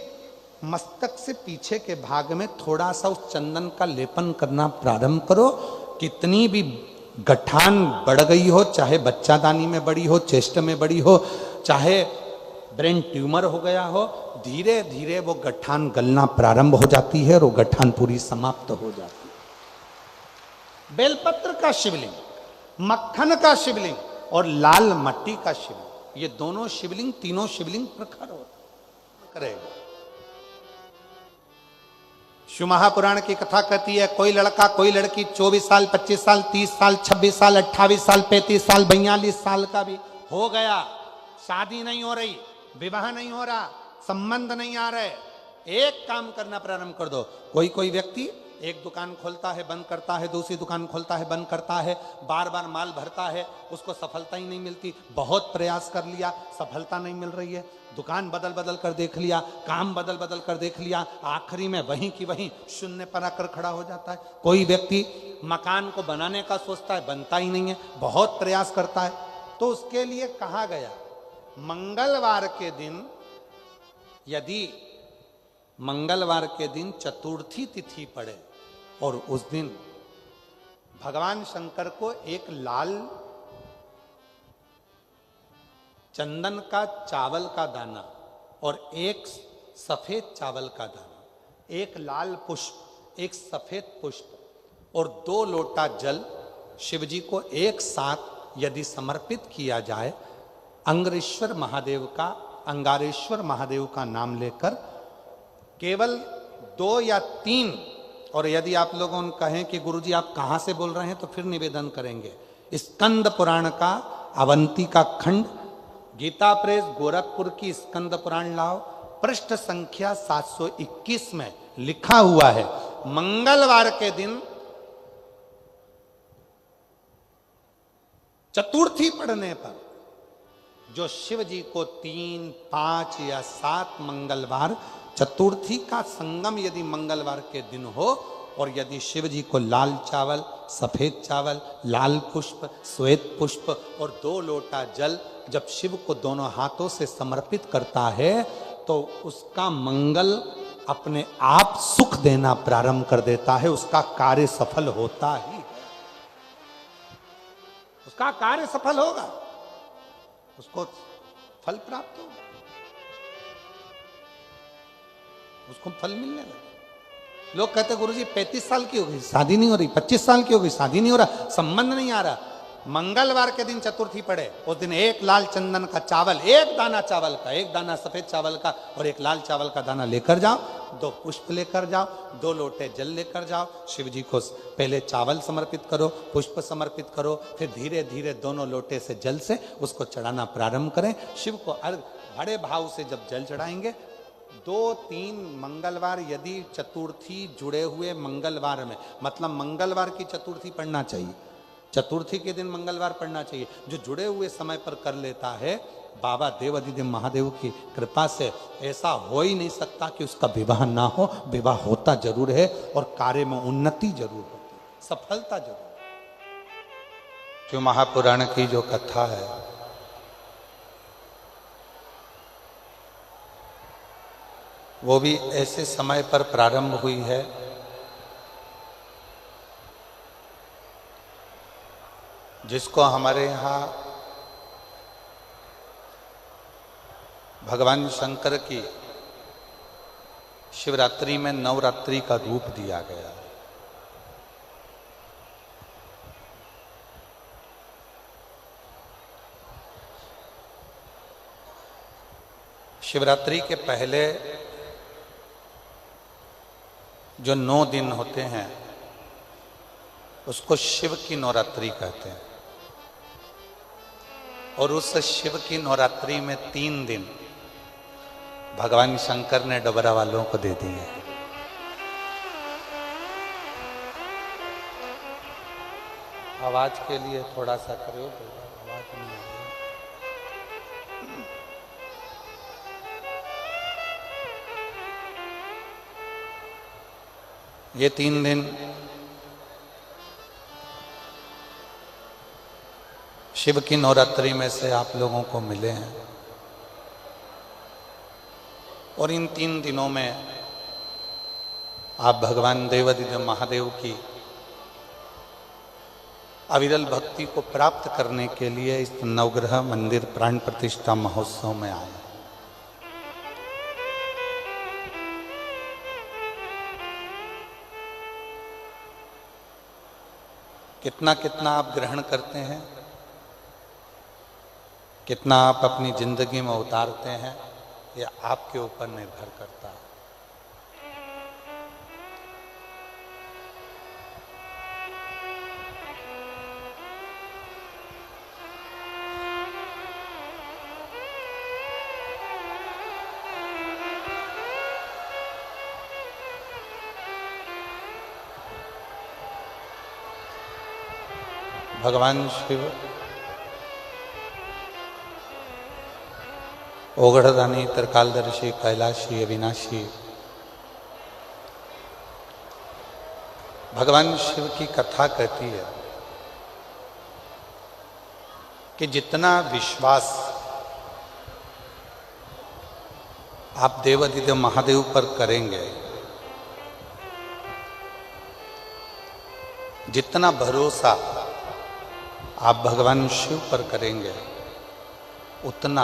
मस्तक से पीछे के भाग में थोड़ा सा उस चंदन का लेपन करना प्रारंभ करो। कितनी भी गठान बढ़ गई हो, चाहे बच्चादानी में बड़ी हो, चेस्ट में बड़ी हो, चाहे ब्रेन ट्यूमर हो गया हो, धीरे धीरे वो गठान गलना प्रारंभ हो जाती है और वो गठान पूरी समाप्त हो जाती है। बेलपत्र का शिवलिंग, मक्खन का शिवलिंग और लाल मट्टी का शिवलिंग, ये दोनों शिवलिंग, तीनों शिवलिंग प्रखर हो करेगा। शिव महापुराण की कथा कहती है, कोई लड़का कोई लड़की 24 साल 25 साल 30 साल 26 साल 28 साल 35 साल 42 साल का भी हो गया, शादी नहीं हो रही, विवाह नहीं हो रहा, संबंध नहीं आ रहे, एक काम करना प्रारंभ कर दो। कोई व्यक्ति एक दुकान खोलता है, बंद करता है, दूसरी दुकान खोलता है, बंद करता है, बार बार माल भरता है, उसको सफलता ही नहीं मिलती। बहुत प्रयास कर लिया, सफलता नहीं मिल रही है। दुकान बदल बदल कर देख लिया, काम बदल बदल कर देख लिया, आखिरी में वहीं की वहीं शून्य पर आकर खड़ा हो जाता है। कोई व्यक्ति मकान को बनाने का सोचता है, बनता ही नहीं है, बहुत प्रयास करता है। तो उसके लिए कहा गया, मंगलवार के दिन, यदि मंगलवार के दिन चतुर्थी तिथि पड़े और उस दिन भगवान शंकर को एक लाल चंदन का चावल का दाना और एक सफेद चावल का दाना, एक लाल पुष्प, एक सफेद पुष्प और 2 लोटा जल शिवजी को एक साथ यदि समर्पित किया जाए, अंगारेश्वर महादेव का नाम लेकर केवल 2 या 3, और यदि आप लोगों कहें कि गुरुजी आप कहां से बोल रहे हैं तो फिर निवेदन करेंगे, स्कंद पुराण का अवंती का खंड, गीता प्रेस गोरखपुर की स्कंद पुराण लाओ, पृष्ठ संख्या 721 में लिखा हुआ है, मंगलवार के दिन चतुर्थी पढ़ने पर जो शिव जी को 3, 5 या 7 मंगलवार, चतुर्थी का संगम यदि मंगलवार के दिन हो और यदि शिव जी को लाल चावल, सफेद चावल, लाल पुष्प, श्वेत पुष्प और 2 लोटा जल जब शिव को दोनों हाथों से समर्पित करता है तो उसका मंगल अपने आप सुख देना प्रारंभ कर देता है। उसका कार्य सफल होता ही है, उसका कार्य सफल होगा, उसको फल प्राप्त होगा, उसको फल मिलने लगे। लोग कहते गुरुजी 35 साल की हो गई शादी नहीं हो रही, 25 साल की हो गई शादी नहीं हो रहा, संबंध नहीं आ रहा। मंगलवार के दिन चतुर्थी पड़े, उस दिन एक लाल चंदन का चावल, एक दाना चावल का, एक दाना सफेद चावल का और एक लाल चावल का दाना लेकर जाओ, 2 पुष्प लेकर जाओ, 2 लोटे जल लेकर जाओ, शिव जी को पहले चावल समर्पित करो, पुष्प समर्पित करो, फिर धीरे धीरे दोनों लोटे से जल से उसको चढ़ाना प्रारंभ करें। शिव को अर्घ बड़े भाव से जब जल चढ़ाएंगे, 2-3 मंगलवार, यदि चतुर्थी जुड़े हुए मंगलवार में, मतलब मंगलवार की चतुर्थी पढ़ना चाहिए, चतुर्थी के दिन मंगलवार पढ़ना चाहिए, जो जुड़े हुए समय पर कर लेता है, बाबा देवाधिदेव महादेव की कृपा से ऐसा हो ही नहीं सकता कि उसका विवाह ना हो। विवाह होता जरूर है और कार्य में उन्नति जरूर होती, सफलता जरूर। जो महापुराण की जो कथा है, वो भी ऐसे समय पर प्रारंभ हुई है जिसको हमारे यहाँ भगवान शंकर की शिवरात्रि में नवरात्रि का रूप दिया गया। शिवरात्रि के पहले जो 9 दिन होते हैं उसको शिव की नवरात्रि कहते हैं, और उस शिव की नवरात्रि में 3 दिन भगवान शंकर ने डबरा वालों को दे दिए। आवाज के लिए थोड़ा सा करो, आवाज नहीं आ रही। ये 3 दिन शिव की नवरात्रि में से आप लोगों को मिले हैं, और इन 3 दिनों में आप भगवान देवाधिदेव महादेव की अविरल भक्ति को प्राप्त करने के लिए इस नवग्रह मंदिर प्राण प्रतिष्ठा महोत्सव में आए। कितना कितना आप ग्रहण करते हैं, कितना आप अपनी जिंदगी में उतारते हैं, ये आपके ऊपर निर्भर करता है। भगवान शिव ओगढ़दानी, त्रिकालदर्शी, कैलाशी, अविनाशी, भगवान शिव की कथा कहती है कि जितना विश्वास आप देवाधिदेव महादेव पर करेंगे, जितना भरोसा आप भगवान शिव पर करेंगे, उतना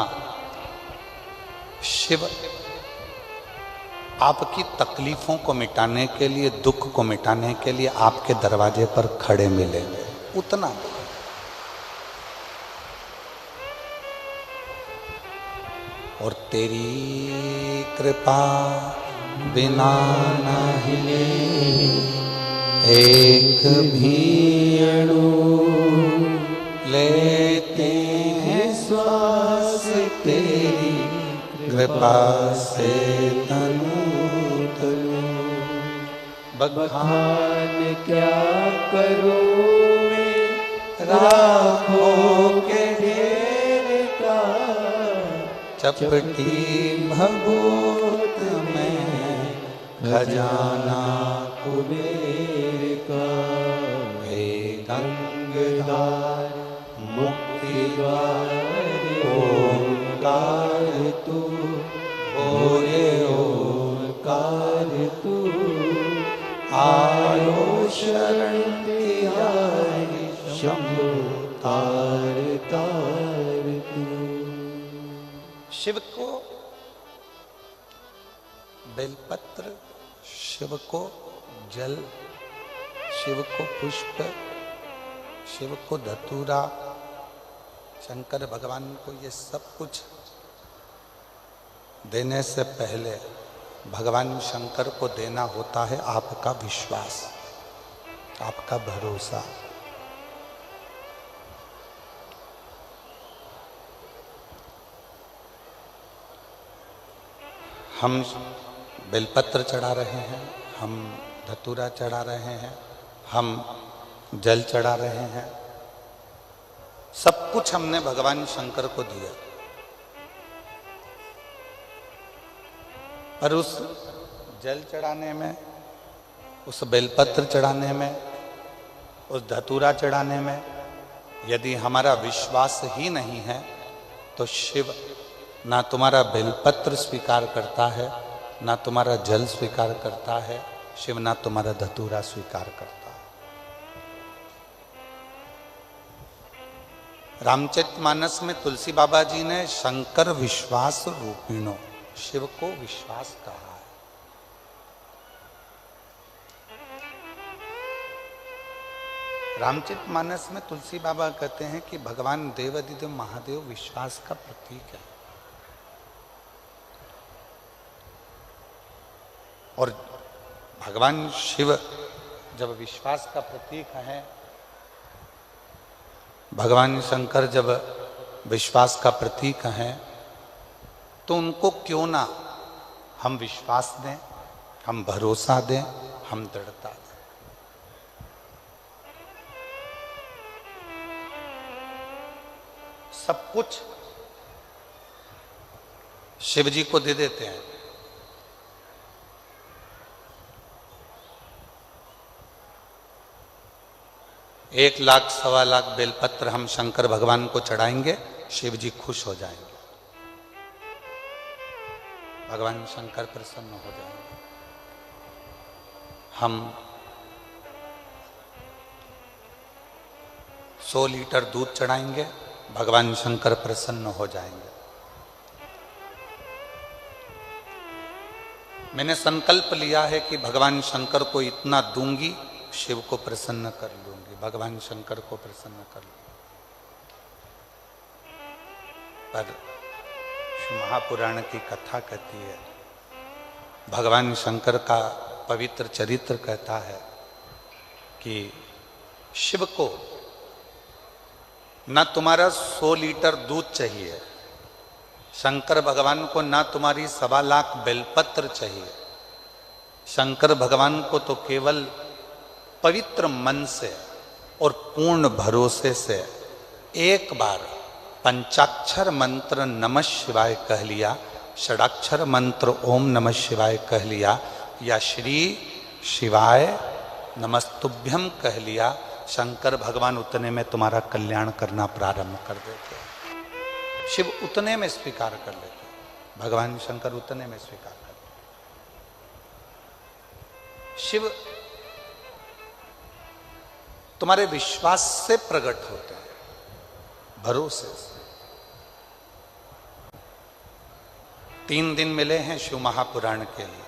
शिव आपकी तकलीफों को मिटाने के लिए, दुख को मिटाने के लिए आपके दरवाजे पर खड़े मिलेंगे। उतना और तेरी कृपा बिना न हिले एक भी अणु, लेते हैं श्वास तेरी कृपा से तनु तनु। बखान क्या करूं मैं राखों के ढेर का, चपटी भभूत में खजाना कुबेर का। हे गंगाधार मुक्ति द्वार ओंकार तू, बोले ओंकार तू, आयो शरण तिहारी शंभु तार तार तू। शिव को बेलपत्र, शिव को जल, शिव को पुष्प, शिव को धतूरा, शंकर भगवान को ये सब कुछ देने से पहले भगवान शंकर को देना होता है आपका विश्वास, आपका भरोसा। हम बेलपत्र चढ़ा रहे हैं, हम धतूरा चढ़ा रहे हैं, हम जल चढ़ा रहे हैं, सब कुछ हमने भगवान शंकर को दिया। पर उस जल चढ़ाने में, उस बेलपत्र चढ़ाने में, उस धतूरा चढ़ाने में यदि हमारा विश्वास ही नहीं है तो शिव ना तुम्हारा बेलपत्र स्वीकार करता है, ना तुम्हारा जल स्वीकार करता है, शिव ना तुम्हारा धतूरा स्वीकार करता है। रामचरितमानस में तुलसी बाबा जी ने शंकर विश्वास रूपिणो, शिव को विश्वास कहा है। रामचरितमानस में तुलसी बाबा कहते हैं कि भगवान देवाधिदेव महादेव विश्वास का प्रतीक है। और भगवान शिव जब विश्वास का प्रतीक है, भगवान शंकर जब विश्वास का प्रतीक हैं, तो उनको क्यों ना हम विश्वास दें, हम भरोसा दें, हम दृढ़ता दें। सब कुछ शिव जी को दे देते हैं। एक लाख सवा लाख बेलपत्र हम शंकर भगवान को चढ़ाएंगे, शिव जी खुश हो जाएंगे, भगवान शंकर प्रसन्न हो जाएंगे। हम 100 लीटर दूध चढ़ाएंगे, भगवान शंकर प्रसन्न हो जाएंगे। मैंने संकल्प लिया है कि भगवान शंकर को इतना दूंगी, शिव को प्रसन्न कर लूंगी, भगवान शंकर को प्रसन्न कर लूंगी। पर महापुराण की कथा कहती है, भगवान शंकर का पवित्र चरित्र कहता है कि शिव को ना तुम्हारा 100 लीटर दूध चाहिए, शंकर भगवान को ना तुम्हारी 1.25 लाख बेलपत्र चाहिए। शंकर भगवान को तो केवल पवित्र मन से और पूर्ण भरोसे से एक बार पंचाक्षर मंत्र नमः शिवाय कह लिया, षडाक्षर मंत्र ओम नमः शिवाय कह लिया, या श्री शिवाय नमस्तुभ्यम कह लिया, शंकर भगवान उतने में तुम्हारा कल्याण करना प्रारंभ कर देते। शिव उतने में स्वीकार कर लेते, भगवान शंकर उतने में स्वीकार कर लेते। शिव तुम्हारे विश्वास से प्रकट होते हैं, भरोसे से। 3 दिन मिले हैं शिव महापुराण के लिए।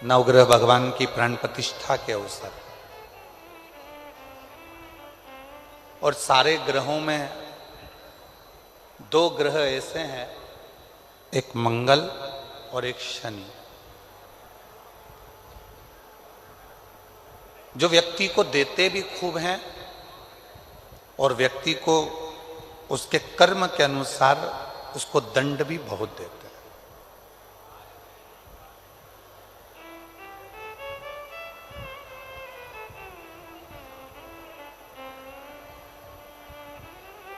नवग्रह भगवान की प्राण प्रतिष्ठा के अवसर, और सारे ग्रहों में 2 ग्रह ऐसे हैं, एक मंगल और एक शनि, जो व्यक्ति को देते भी खूब हैं और व्यक्ति को उसके कर्म के अनुसार उसको दंड भी बहुत देते हैं।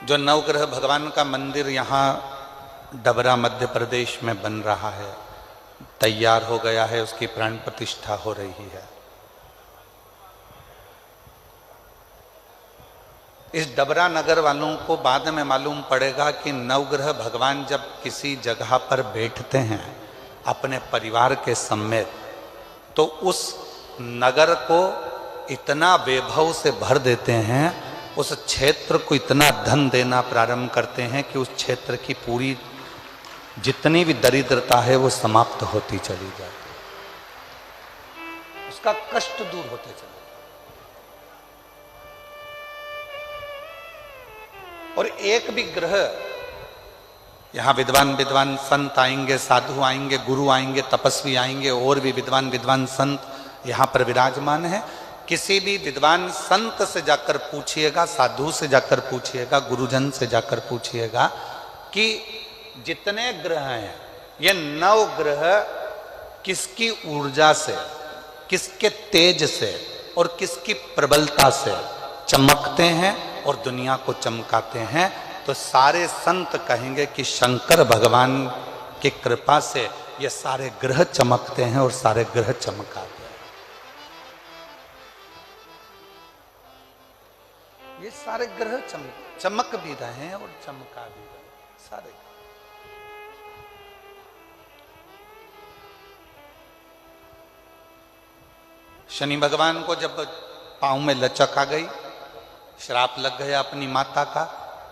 जो नवग्रह भगवान का मंदिर यहाँ डबरा मध्य प्रदेश में बन रहा है, तैयार हो गया है, उसकी प्राण प्रतिष्ठा हो रही है। इस डबरा नगर वालों को बाद में मालूम पड़ेगा कि नवग्रह भगवान जब किसी जगह पर बैठते हैं अपने परिवार के समेत, तो उस नगर को इतना वैभव से भर देते हैं, उस क्षेत्र को इतना धन देना प्रारंभ करते हैं कि उस क्षेत्र की पूरी जितनी भी दरिद्रता है वो समाप्त होती चली जाती, उसका कष्ट दूर होते चले। और एक भी ग्रह यहाँ विद्वान विद्वान संत आएंगे, साधु आएंगे, गुरु आएंगे, तपस्वी आएंगे, और भी विद्वान विद्वान संत यहाँ पर विराजमान है। किसी भी विद्वान संत से जाकर पूछिएगा, साधु से जाकर पूछिएगा, गुरुजन से जाकर पूछिएगा कि जितने ग्रह हैं ये 9 ग्रह किसकी ऊर्जा से, किसके तेज से और किसकी प्रबलता से चमकते हैं और दुनिया को चमकाते हैं। तो सारे संत कहेंगे कि शंकर भगवान की कृपा से ये सारे ग्रह चमकते हैं और सारे ग्रह चमकाते हैं। ये सारे ग्रह चमक भी रहे हैं और चमका भी रहे हैं सारे। शनि भगवान को जब पांव में लचक आ गई, श्राप लग गया अपनी माता का,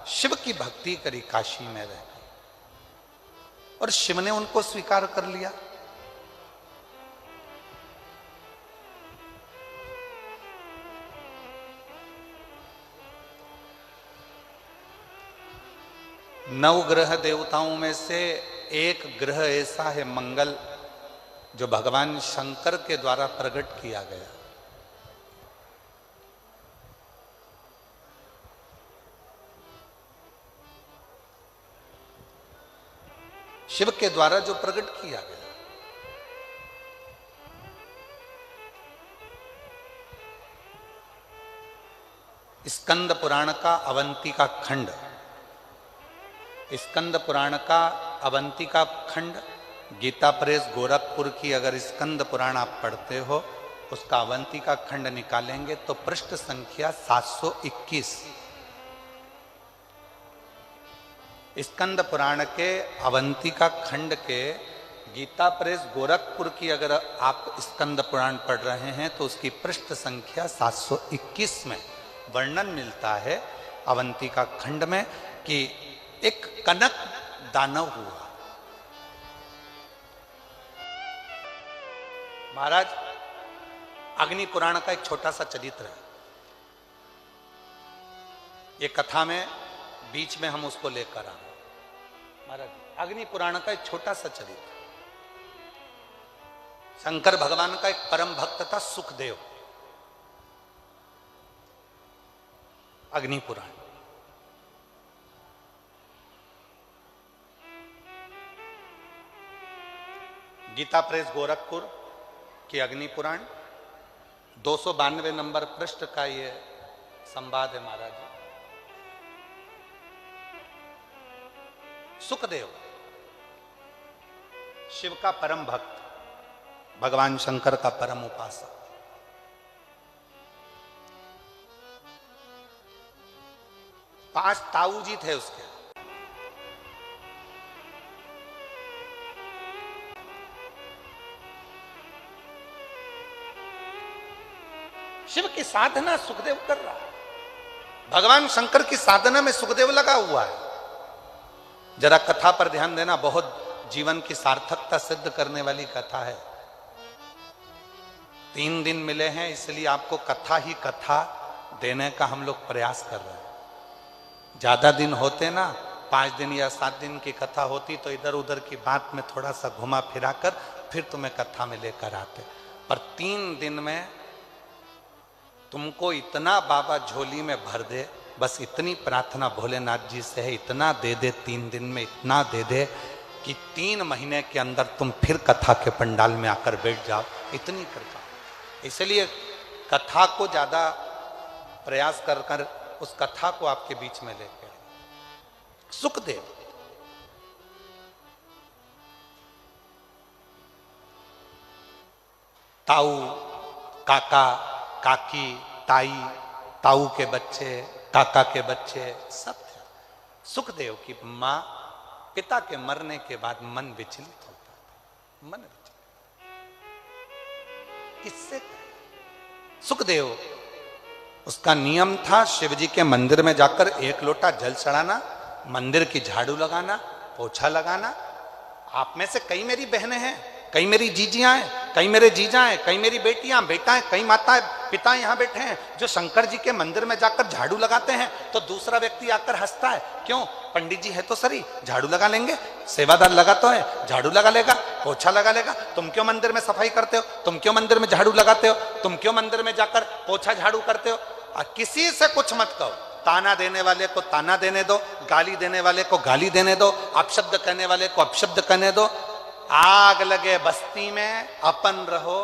शिव की भक्ति करी, काशी में रह गई और शिव ने उनको स्वीकार कर लिया। नवग्रह देवताओं में से एक ग्रह ऐसा है मंगल, जो भगवान शंकर के द्वारा प्रकट किया गया। शिव के द्वारा जो प्रकट किया गया। स्कंद पुराण का अवंतिका खंड, स्कंद पुराण का अवंतिका खंड, गीता प्रेस गोरखपुर की अगर स्कंद पुराण आप पढ़ते हो, उसका अवंतिका खंड निकालेंगे तो पृष्ठ संख्या 721। स्कंद पुराण के अवंतिका खंड के गीता प्रेस गोरखपुर की अगर आप स्कंद पुराण पढ़ रहे हैं तो उसकी पृष्ठ संख्या 721 में वर्णन मिलता है अवंतिका खंड में कि एक कनक दानव हुआ। महाराज, अग्नि पुराण का एक छोटा सा चरित्र है। ये कथा में बीच में हम उसको लेकर आए। महाराज, अग्नि पुराण का एक छोटा सा चरित्र। शंकर भगवान का एक परम भक्त था सुखदेव। अग्नि पुराण गीता प्रेस गोरखपुर की अग्नि पुराण 292 नंबर पृष्ठ का ये संवाद है महाराज। सुखदेव शिव का परम भक्त, भगवान शंकर का परम उपासक। पांच ताऊ जी थे उसके। शिव की साधना सुखदेव कर रहा है। भगवान शंकर की साधना में सुखदेव लगा हुआ है। जरा कथा पर ध्यान देना, बहुत जीवन की सार्थकता सिद्ध करने वाली कथा है। 3 दिन मिले हैं, इसलिए आपको कथा ही कथा देने का हम लोग प्रयास कर रहे हैं। ज्यादा दिन होते ना, 5 दिन या 7 दिन की कथा होती तो इधर उधर की बात में थोड़ा सा घुमा फिरा कर फिर तुम्हें कथा में लेकर आते। पर 3 दिन में तुमको इतना बाबा झोली में भर दे, बस इतनी प्रार्थना भोलेनाथ जी से है, इतना दे दे 3 दिन में, इतना दे दे कि 3 महीने के अंदर तुम फिर कथा के पंडाल में आकर बैठ जाओ। इतनी कृपा। इसलिए कथा को ज्यादा प्रयास कर कर उस कथा को आपके बीच में लेकर सुखदेव ताऊ, काका, काकी, ताई, ताऊ के बच्चे, काका के बच्चे सब थे। सुखदेव की मां, पिता के मरने के बाद मन विचलित होता था। मन विचलित किससे? सुखदेव, उसका नियम था शिव जी के मंदिर में जाकर 1 लोटा जल चढ़ाना, मंदिर की झाड़ू लगाना, पोछा लगाना। आप में से कई मेरी बहनें हैं, कई मेरी जीजियां हैं, कई मेरे जीजा हैं, कई मेरी बेटियां बेटा है, कई माता पिता यहाँ बैठे हैं जो शंकर जी के मंदिर में जाकर झाड़ू लगाते हैं, तो दूसरा व्यक्ति आकर हंसता है, क्यों? पंडित जी है तो सही, झाड़ू लगा लेंगे, सेवादार लगा तो है, झाड़ू लगा लेगा, पोछा लगा लेगा। तुम क्यों मंदिर में सफाई करते हो? तुम क्यों मंदिर में झाड़ू लगाते हो? तुम क्यों मंदिर में जाकर पोछा झाड़ू करते हो? किसी से कुछ मत कहो। ताना देने वाले को ताना देने दो, गाली देने वाले को गाली देने दो, अपशब्द कहने वाले को अपशब्द कहने दो। आग लगे बस्ती में, अपन रहो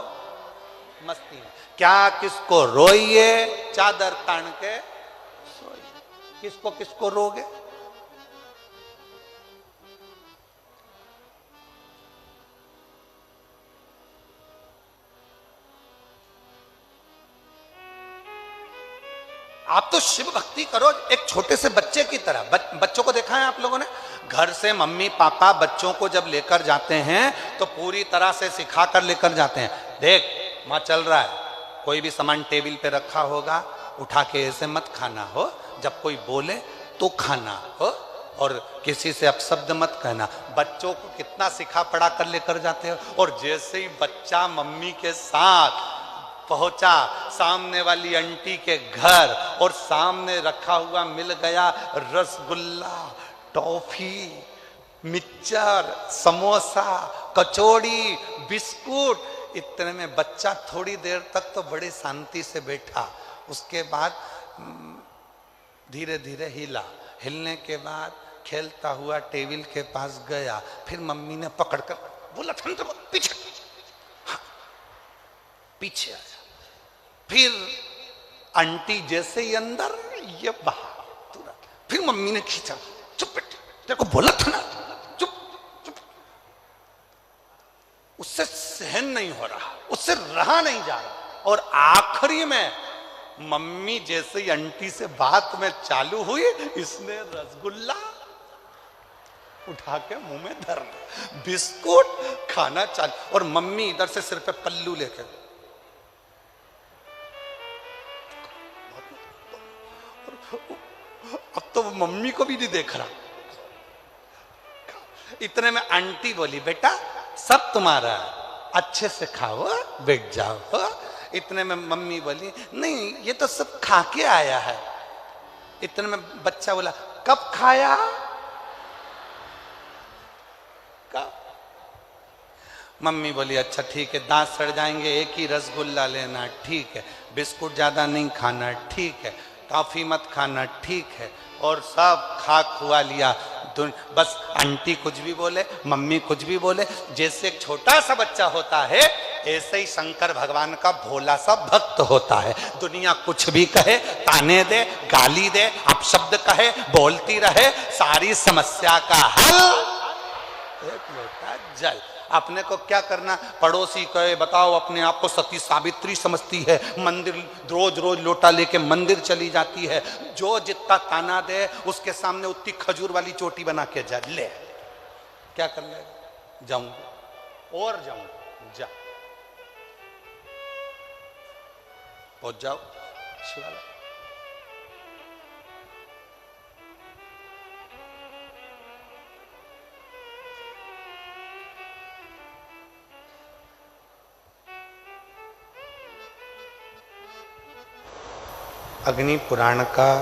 मस्ती में। क्या किसको रोइए, चादर तान के सोइए। किसको किसको रोगे? आप तो शिव भक्ति करो एक छोटे से बच्चे की तरह। बच्चों को देखा है आप लोगों ने? घर से मम्मी पापा बच्चों को जब लेकर जाते हैं तो पूरी तरह से सिखा कर लेकर जाते हैं। देख माँ चल रहा है, कोई भी सामान टेबल पे रखा होगा उठा के ऐसे मत खाना हो, जब कोई बोले तो खाना हो, और किसी से अपशब्द मत कहना। बच्चों को कितना सिखा पढ़ा कर लेकर जाते हो। और जैसे ही बच्चा मम्मी के साथ पहुंचा सामने वाली आंटी के घर और सामने रखा हुआ मिल गया रसगुल्ला, टॉफी, मिक्सचर, समोसा, कचौड़ी, बिस्कुट, इतने में बच्चा थोड़ी देर तक तो बड़ी शांति से बैठा। उसके बाद धीरे धीरे हिला, हिलने के बाद खेलता हुआ टेबल के पास गया। फिर मम्मी ने पकड़कर बोला पीछे, हाँ, पीछे आया। फिर आंटी जैसे ही अंदर, ये बाहर तुरंत। फिर मम्मी ने खींचा, चुप बेटे, तेरे को बोला था ना, चुप चुप। उससे सहन नहीं हो रहा, उससे रहा नहीं जा रहा। और आखिरी में मम्मी जैसे ही आंटी से बात में चालू हुई, इसने रसगुल्ला उठा के मुंह में धर लिया, बिस्कुट खाना चालू। और मम्मी इधर से सिर पे पल्लू लेके, अब तो मम्मी को भी नहीं देख रहा। इतने में आंटी बोली, बेटा सब तुम्हारा है, अच्छे से खाओ, बैठ जाओ। इतने में मम्मी बोली, नहीं ये तो सब खा के आया है। इतने में बच्चा बोला, कब खाया? कब? मम्मी बोली, अच्छा ठीक है, दांत सड़ जाएंगे, एक ही रसगुल्ला लेना, ठीक है, बिस्कुट ज्यादा नहीं खाना, ठीक है, टॉफी मत खाना, ठीक है। और सब खा खुआ लिया। बस आंटी कुछ भी बोले, मम्मी कुछ भी बोले, जैसे एक छोटा सा बच्चा होता है ऐसे ही शंकर भगवान का भोला सा भक्त होता है। दुनिया कुछ भी कहे, ताने दे, गाली दे, अपशब्द कहे, बोलती रहे, सारी समस्या का हल एक लोटा जल। अपने को क्या करना? पड़ोसी कहे, बताओ अपने आप को सती सावित्री समझती है, मंदिर रोज रोज लोटा लेके मंदिर चली जाती है। जो जितना ताना दे उसके सामने उतनी खजूर वाली चोटी बना के जा ले। क्या कर लेगा? जाऊंगा और जाऊंगा, जा पहुंच जाओ शिवालय। अग्नि पुराण का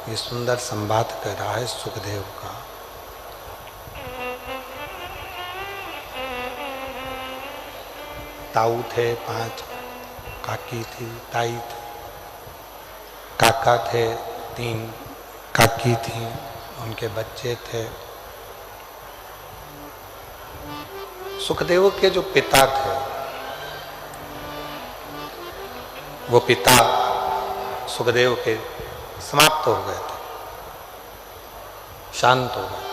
ये सुंदर संवाद कर रहा है सुखदेव का। ताऊ थे 5, काकी थी, ताई थी, काका थे 3, काकी थी, उनके बच्चे थे। सुखदेव के जो पिता थे, वो पिता सुखदेव के समाप्त हो गए थे, शांत हो गए।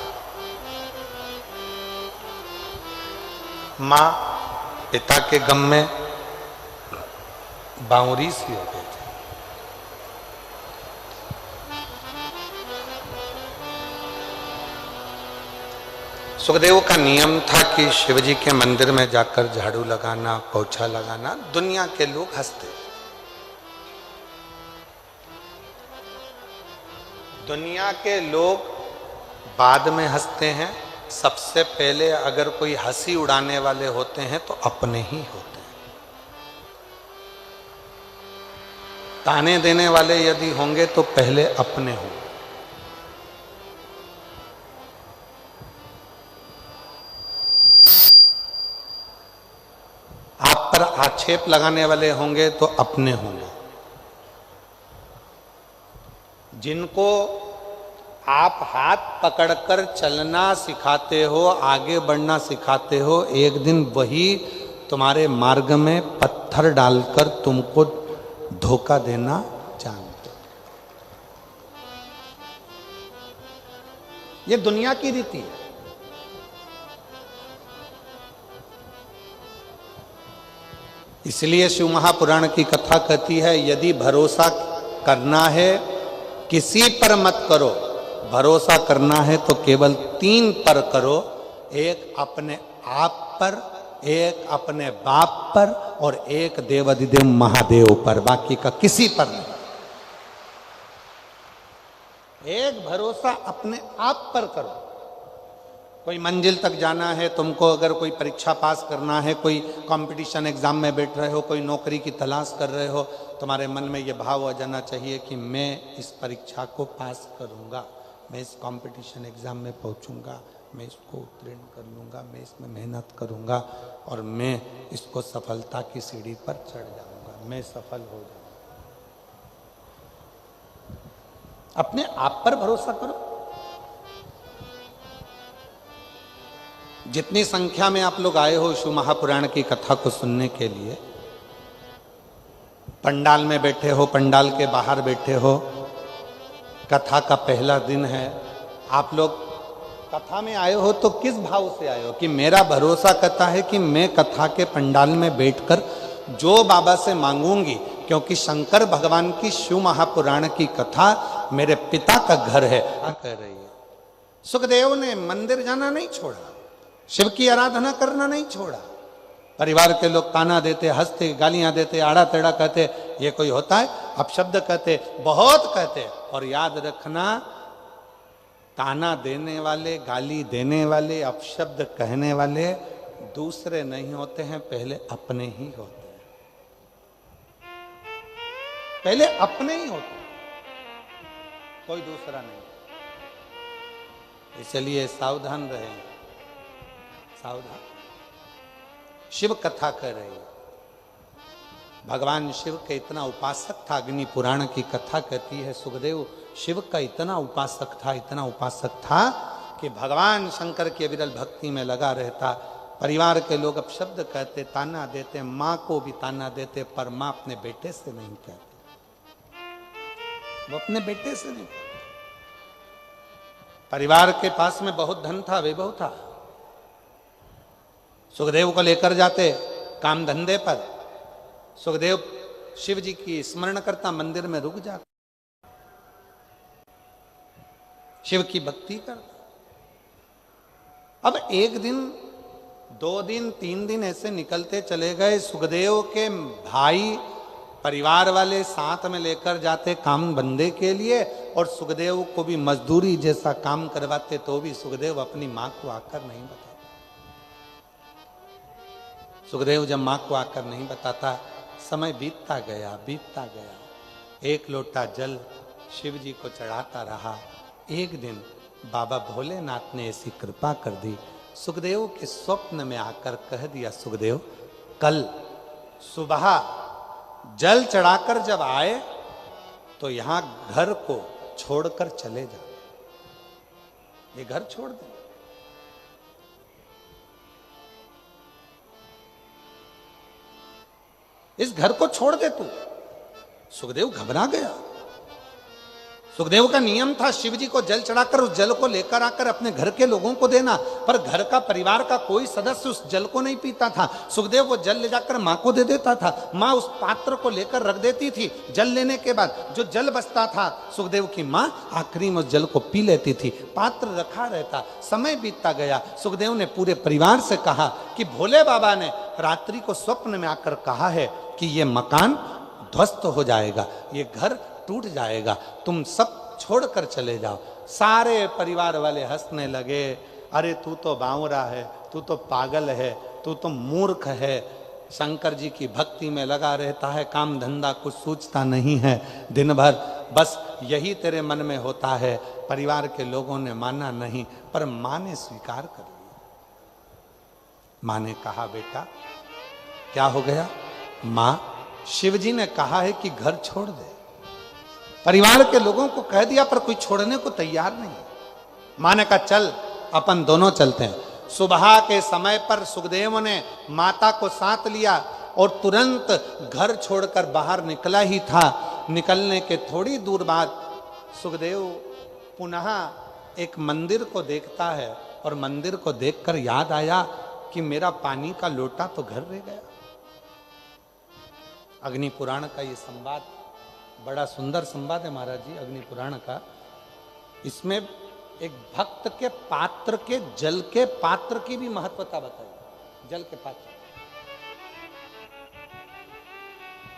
मां पिता के गम में बावरी सी हो गई थी। सुखदेव का नियम था कि शिवजी के मंदिर में जाकर झाड़ू लगाना, पोछा लगाना। दुनिया के लोग हंसते, दुनिया के लोग बाद में हंसते हैं, सबसे पहले अगर कोई हंसी उड़ाने वाले होते हैं तो अपने ही होते हैं। ताने देने वाले यदि होंगे तो पहले अपने होंगे। आप पर आक्षेप लगाने वाले होंगे तो अपने होंगे। जिनको आप हाथ पकड़कर चलना सिखाते हो, आगे बढ़ना सिखाते हो, एक दिन वही तुम्हारे मार्ग में पत्थर डालकर तुमको धोखा देना जानते। ये दुनिया की रीति है। इसलिए शिव महापुराण की कथा कहती है, यदि भरोसा करना है किसी पर मत करो, भरोसा करना है तो केवल 3 पर करो। एक अपने आप पर, एक अपने बाप पर और एक देवाधिदेव महादेव पर, बाकी का किसी पर नहीं। एक भरोसा अपने आप पर करो। कोई मंजिल तक जाना है तुमको, अगर कोई परीक्षा पास करना है, कोई कंपटीशन एग्जाम में बैठ रहे हो, कोई नौकरी की तलाश कर रहे हो, तुम्हारे मन में ये भाव आ जाना चाहिए कि मैं इस परीक्षा को पास करूंगा, मैं इस कंपटीशन एग्जाम में पहुंचूंगा, मैं इसको उत्तीर्ण कर लूंगा, मैं इसमें मेहनत करूंगा और मैं इसको सफलता की सीढ़ी पर चढ़ जाऊंगा, मैं सफल हो जाऊंगा। अपने आप पर भरोसा करो। जितनी संख्या में आप लोग आए हो शिव महापुराण की कथा को सुनने के लिए, पंडाल में बैठे हो, पंडाल के बाहर बैठे हो, कथा का पहला दिन है, आप लोग कथा में आए हो तो किस भाव से आए हो? कि मेरा भरोसा कहता है कि मैं कथा के पंडाल में बैठकर जो बाबा से मांगूंगी, क्योंकि शंकर भगवान की शिव महापुराण की कथा मेरे पिता का घर है, कह रही है। सुखदेव ने मंदिर जाना नहीं छोड़ा, शिव की आराधना करना नहीं छोड़ा। परिवार के लोग ताना देते, हंसते, गालियां देते, आड़ा टेढ़ा कहते, ये कोई होता है? अपशब्द कहते, बहुत कहते। और याद रखना, ताना देने वाले, गाली देने वाले, अपशब्द कहने वाले दूसरे नहीं होते हैं, पहले अपने ही होते हैं। पहले अपने ही होते हैं, कोई दूसरा नहीं। इसलिए सावधान रहें, सावधान। शिव कथा कर रही है, भगवान शिव के इतना उपासक था। अग्नि पुराण की कथा कहती है, सुखदेव शिव का इतना उपासक था, इतना उपासक था कि भगवान शंकर की अविरल भक्ति में लगा रहता। परिवार के लोग अपशब्द कहते, ताना देते, मां को भी ताना देते, पर मां अपने बेटे से नहीं कहते, वो अपने बेटे से नहीं कहते। परिवार के पास में बहुत धन था, वैभव था, सुखदेव को लेकर जाते काम धंधे पर, सुखदेव शिव जी की स्मरण करता, मंदिर में रुक जाता, शिव की भक्ति करता। अब एक दिन, 2 दिन, 3 दिन ऐसे निकलते चले गए। सुखदेव के भाई परिवार वाले साथ में लेकर जाते काम बंदे के लिए, और सुखदेव को भी मजदूरी जैसा काम करवाते, तो भी सुखदेव अपनी मां को आकर नहीं बताते। सुखदेव जब मां को आकर नहीं बताता, समय बीतता गया, बीतता गया। एक लोटा जल शिव जी को चढ़ाता रहा। एक दिन बाबा भोलेनाथ ने ऐसी कृपा कर दी, सुखदेव के स्वप्न में आकर कह दिया, सुखदेव कल सुबह जल चढ़ाकर जब आए तो यहां घर को छोड़कर चले जा, ये घर छोड़ दे। इस घर को छोड़ दे तू। सुखदेव घबरा गया। सुखदेव का नियम था शिव जी को जल चढ़ाकर उस जल को लेकर आकर अपने घर के लोगों को देना, पर घर का परिवार का कोई सदस्य उस जल को नहीं पीता था। सुखदेव वो जल ले जाकर मां को दे देता था, मां उस पात्र को लेकर रख देती थी। जल लेने के बाद जो जल बचता था, सुखदेव की मां आखिरी में उस जल को पी लेती थी, पात्र रखा रहता। समय बीतता गया। सुखदेव ने पूरे परिवार से कहा कि भोले बाबा ने रात्रि को स्वप्न में आकर कहा है कि ये मकान ध्वस्त हो जाएगा, ये घर टूट जाएगा, तुम सब छोड़कर चले जाओ। सारे परिवार वाले हंसने लगे, अरे तू तो बावरा है, तू तो पागल है, तू तो मूर्ख है, शंकर जी की भक्ति में लगा रहता है, काम धंधा कुछ सोचता नहीं है, दिन भर बस यही तेरे मन में होता है। परिवार के लोगों ने माना नहीं, पर मां ने स्वीकार कर लिया। मां ने कहा बेटा क्या हो गया? मां, शिव जी ने कहा है कि घर छोड़ दे। परिवार के लोगों को कह दिया पर कोई छोड़ने को तैयार नहीं। मां ने कहा चल अपन दोनों चलते हैं। सुबह के समय पर सुखदेव ने माता को साथ लिया और तुरंत घर छोड़कर बाहर निकला ही था। निकलने के थोड़ी दूर बाद सुखदेव पुनः एक मंदिर को देखता है और मंदिर को देखकर याद आया कि मेरा पानी का लोटा तो घर रह गया। अग्नि पुराण का ये संवाद बड़ा सुंदर संवाद है महाराज जी, अग्नि पुराण का। इसमें एक भक्त के पात्र के जल के पात्र की भी महत्वता बताई। जल के पात्र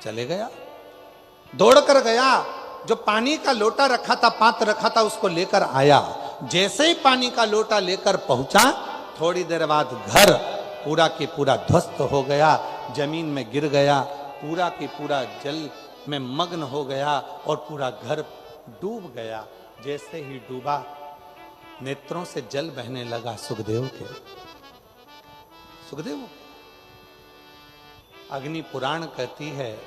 चले गया, दौड़ कर गया, जो पानी का लोटा रखा था, पात्र रखा था, उसको लेकर आया। जैसे ही पानी का लोटा लेकर पहुंचा, थोड़ी देर बाद घर पूरा के पूरा ध्वस्त हो गया, जमीन में गिर गया, पूरा के पूरा जल में मग्न हो गया और पूरा घर डूब गया। जैसे ही डूबा, नेत्रों से जल बहने लगा सुखदेव के। सुखदेव, अग्नि पुराण कहती है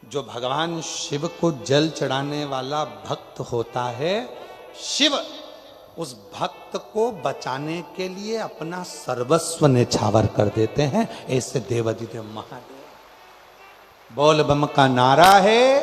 जो भगवान शिव को जल चढ़ाने वाला भक्त होता है, शिव उस भक्त को बचाने के लिए अपना सर्वस्व न्यौछावर कर देते हैं। ऐसे देवाधिदेव महादेव। बोल बम का नारा है,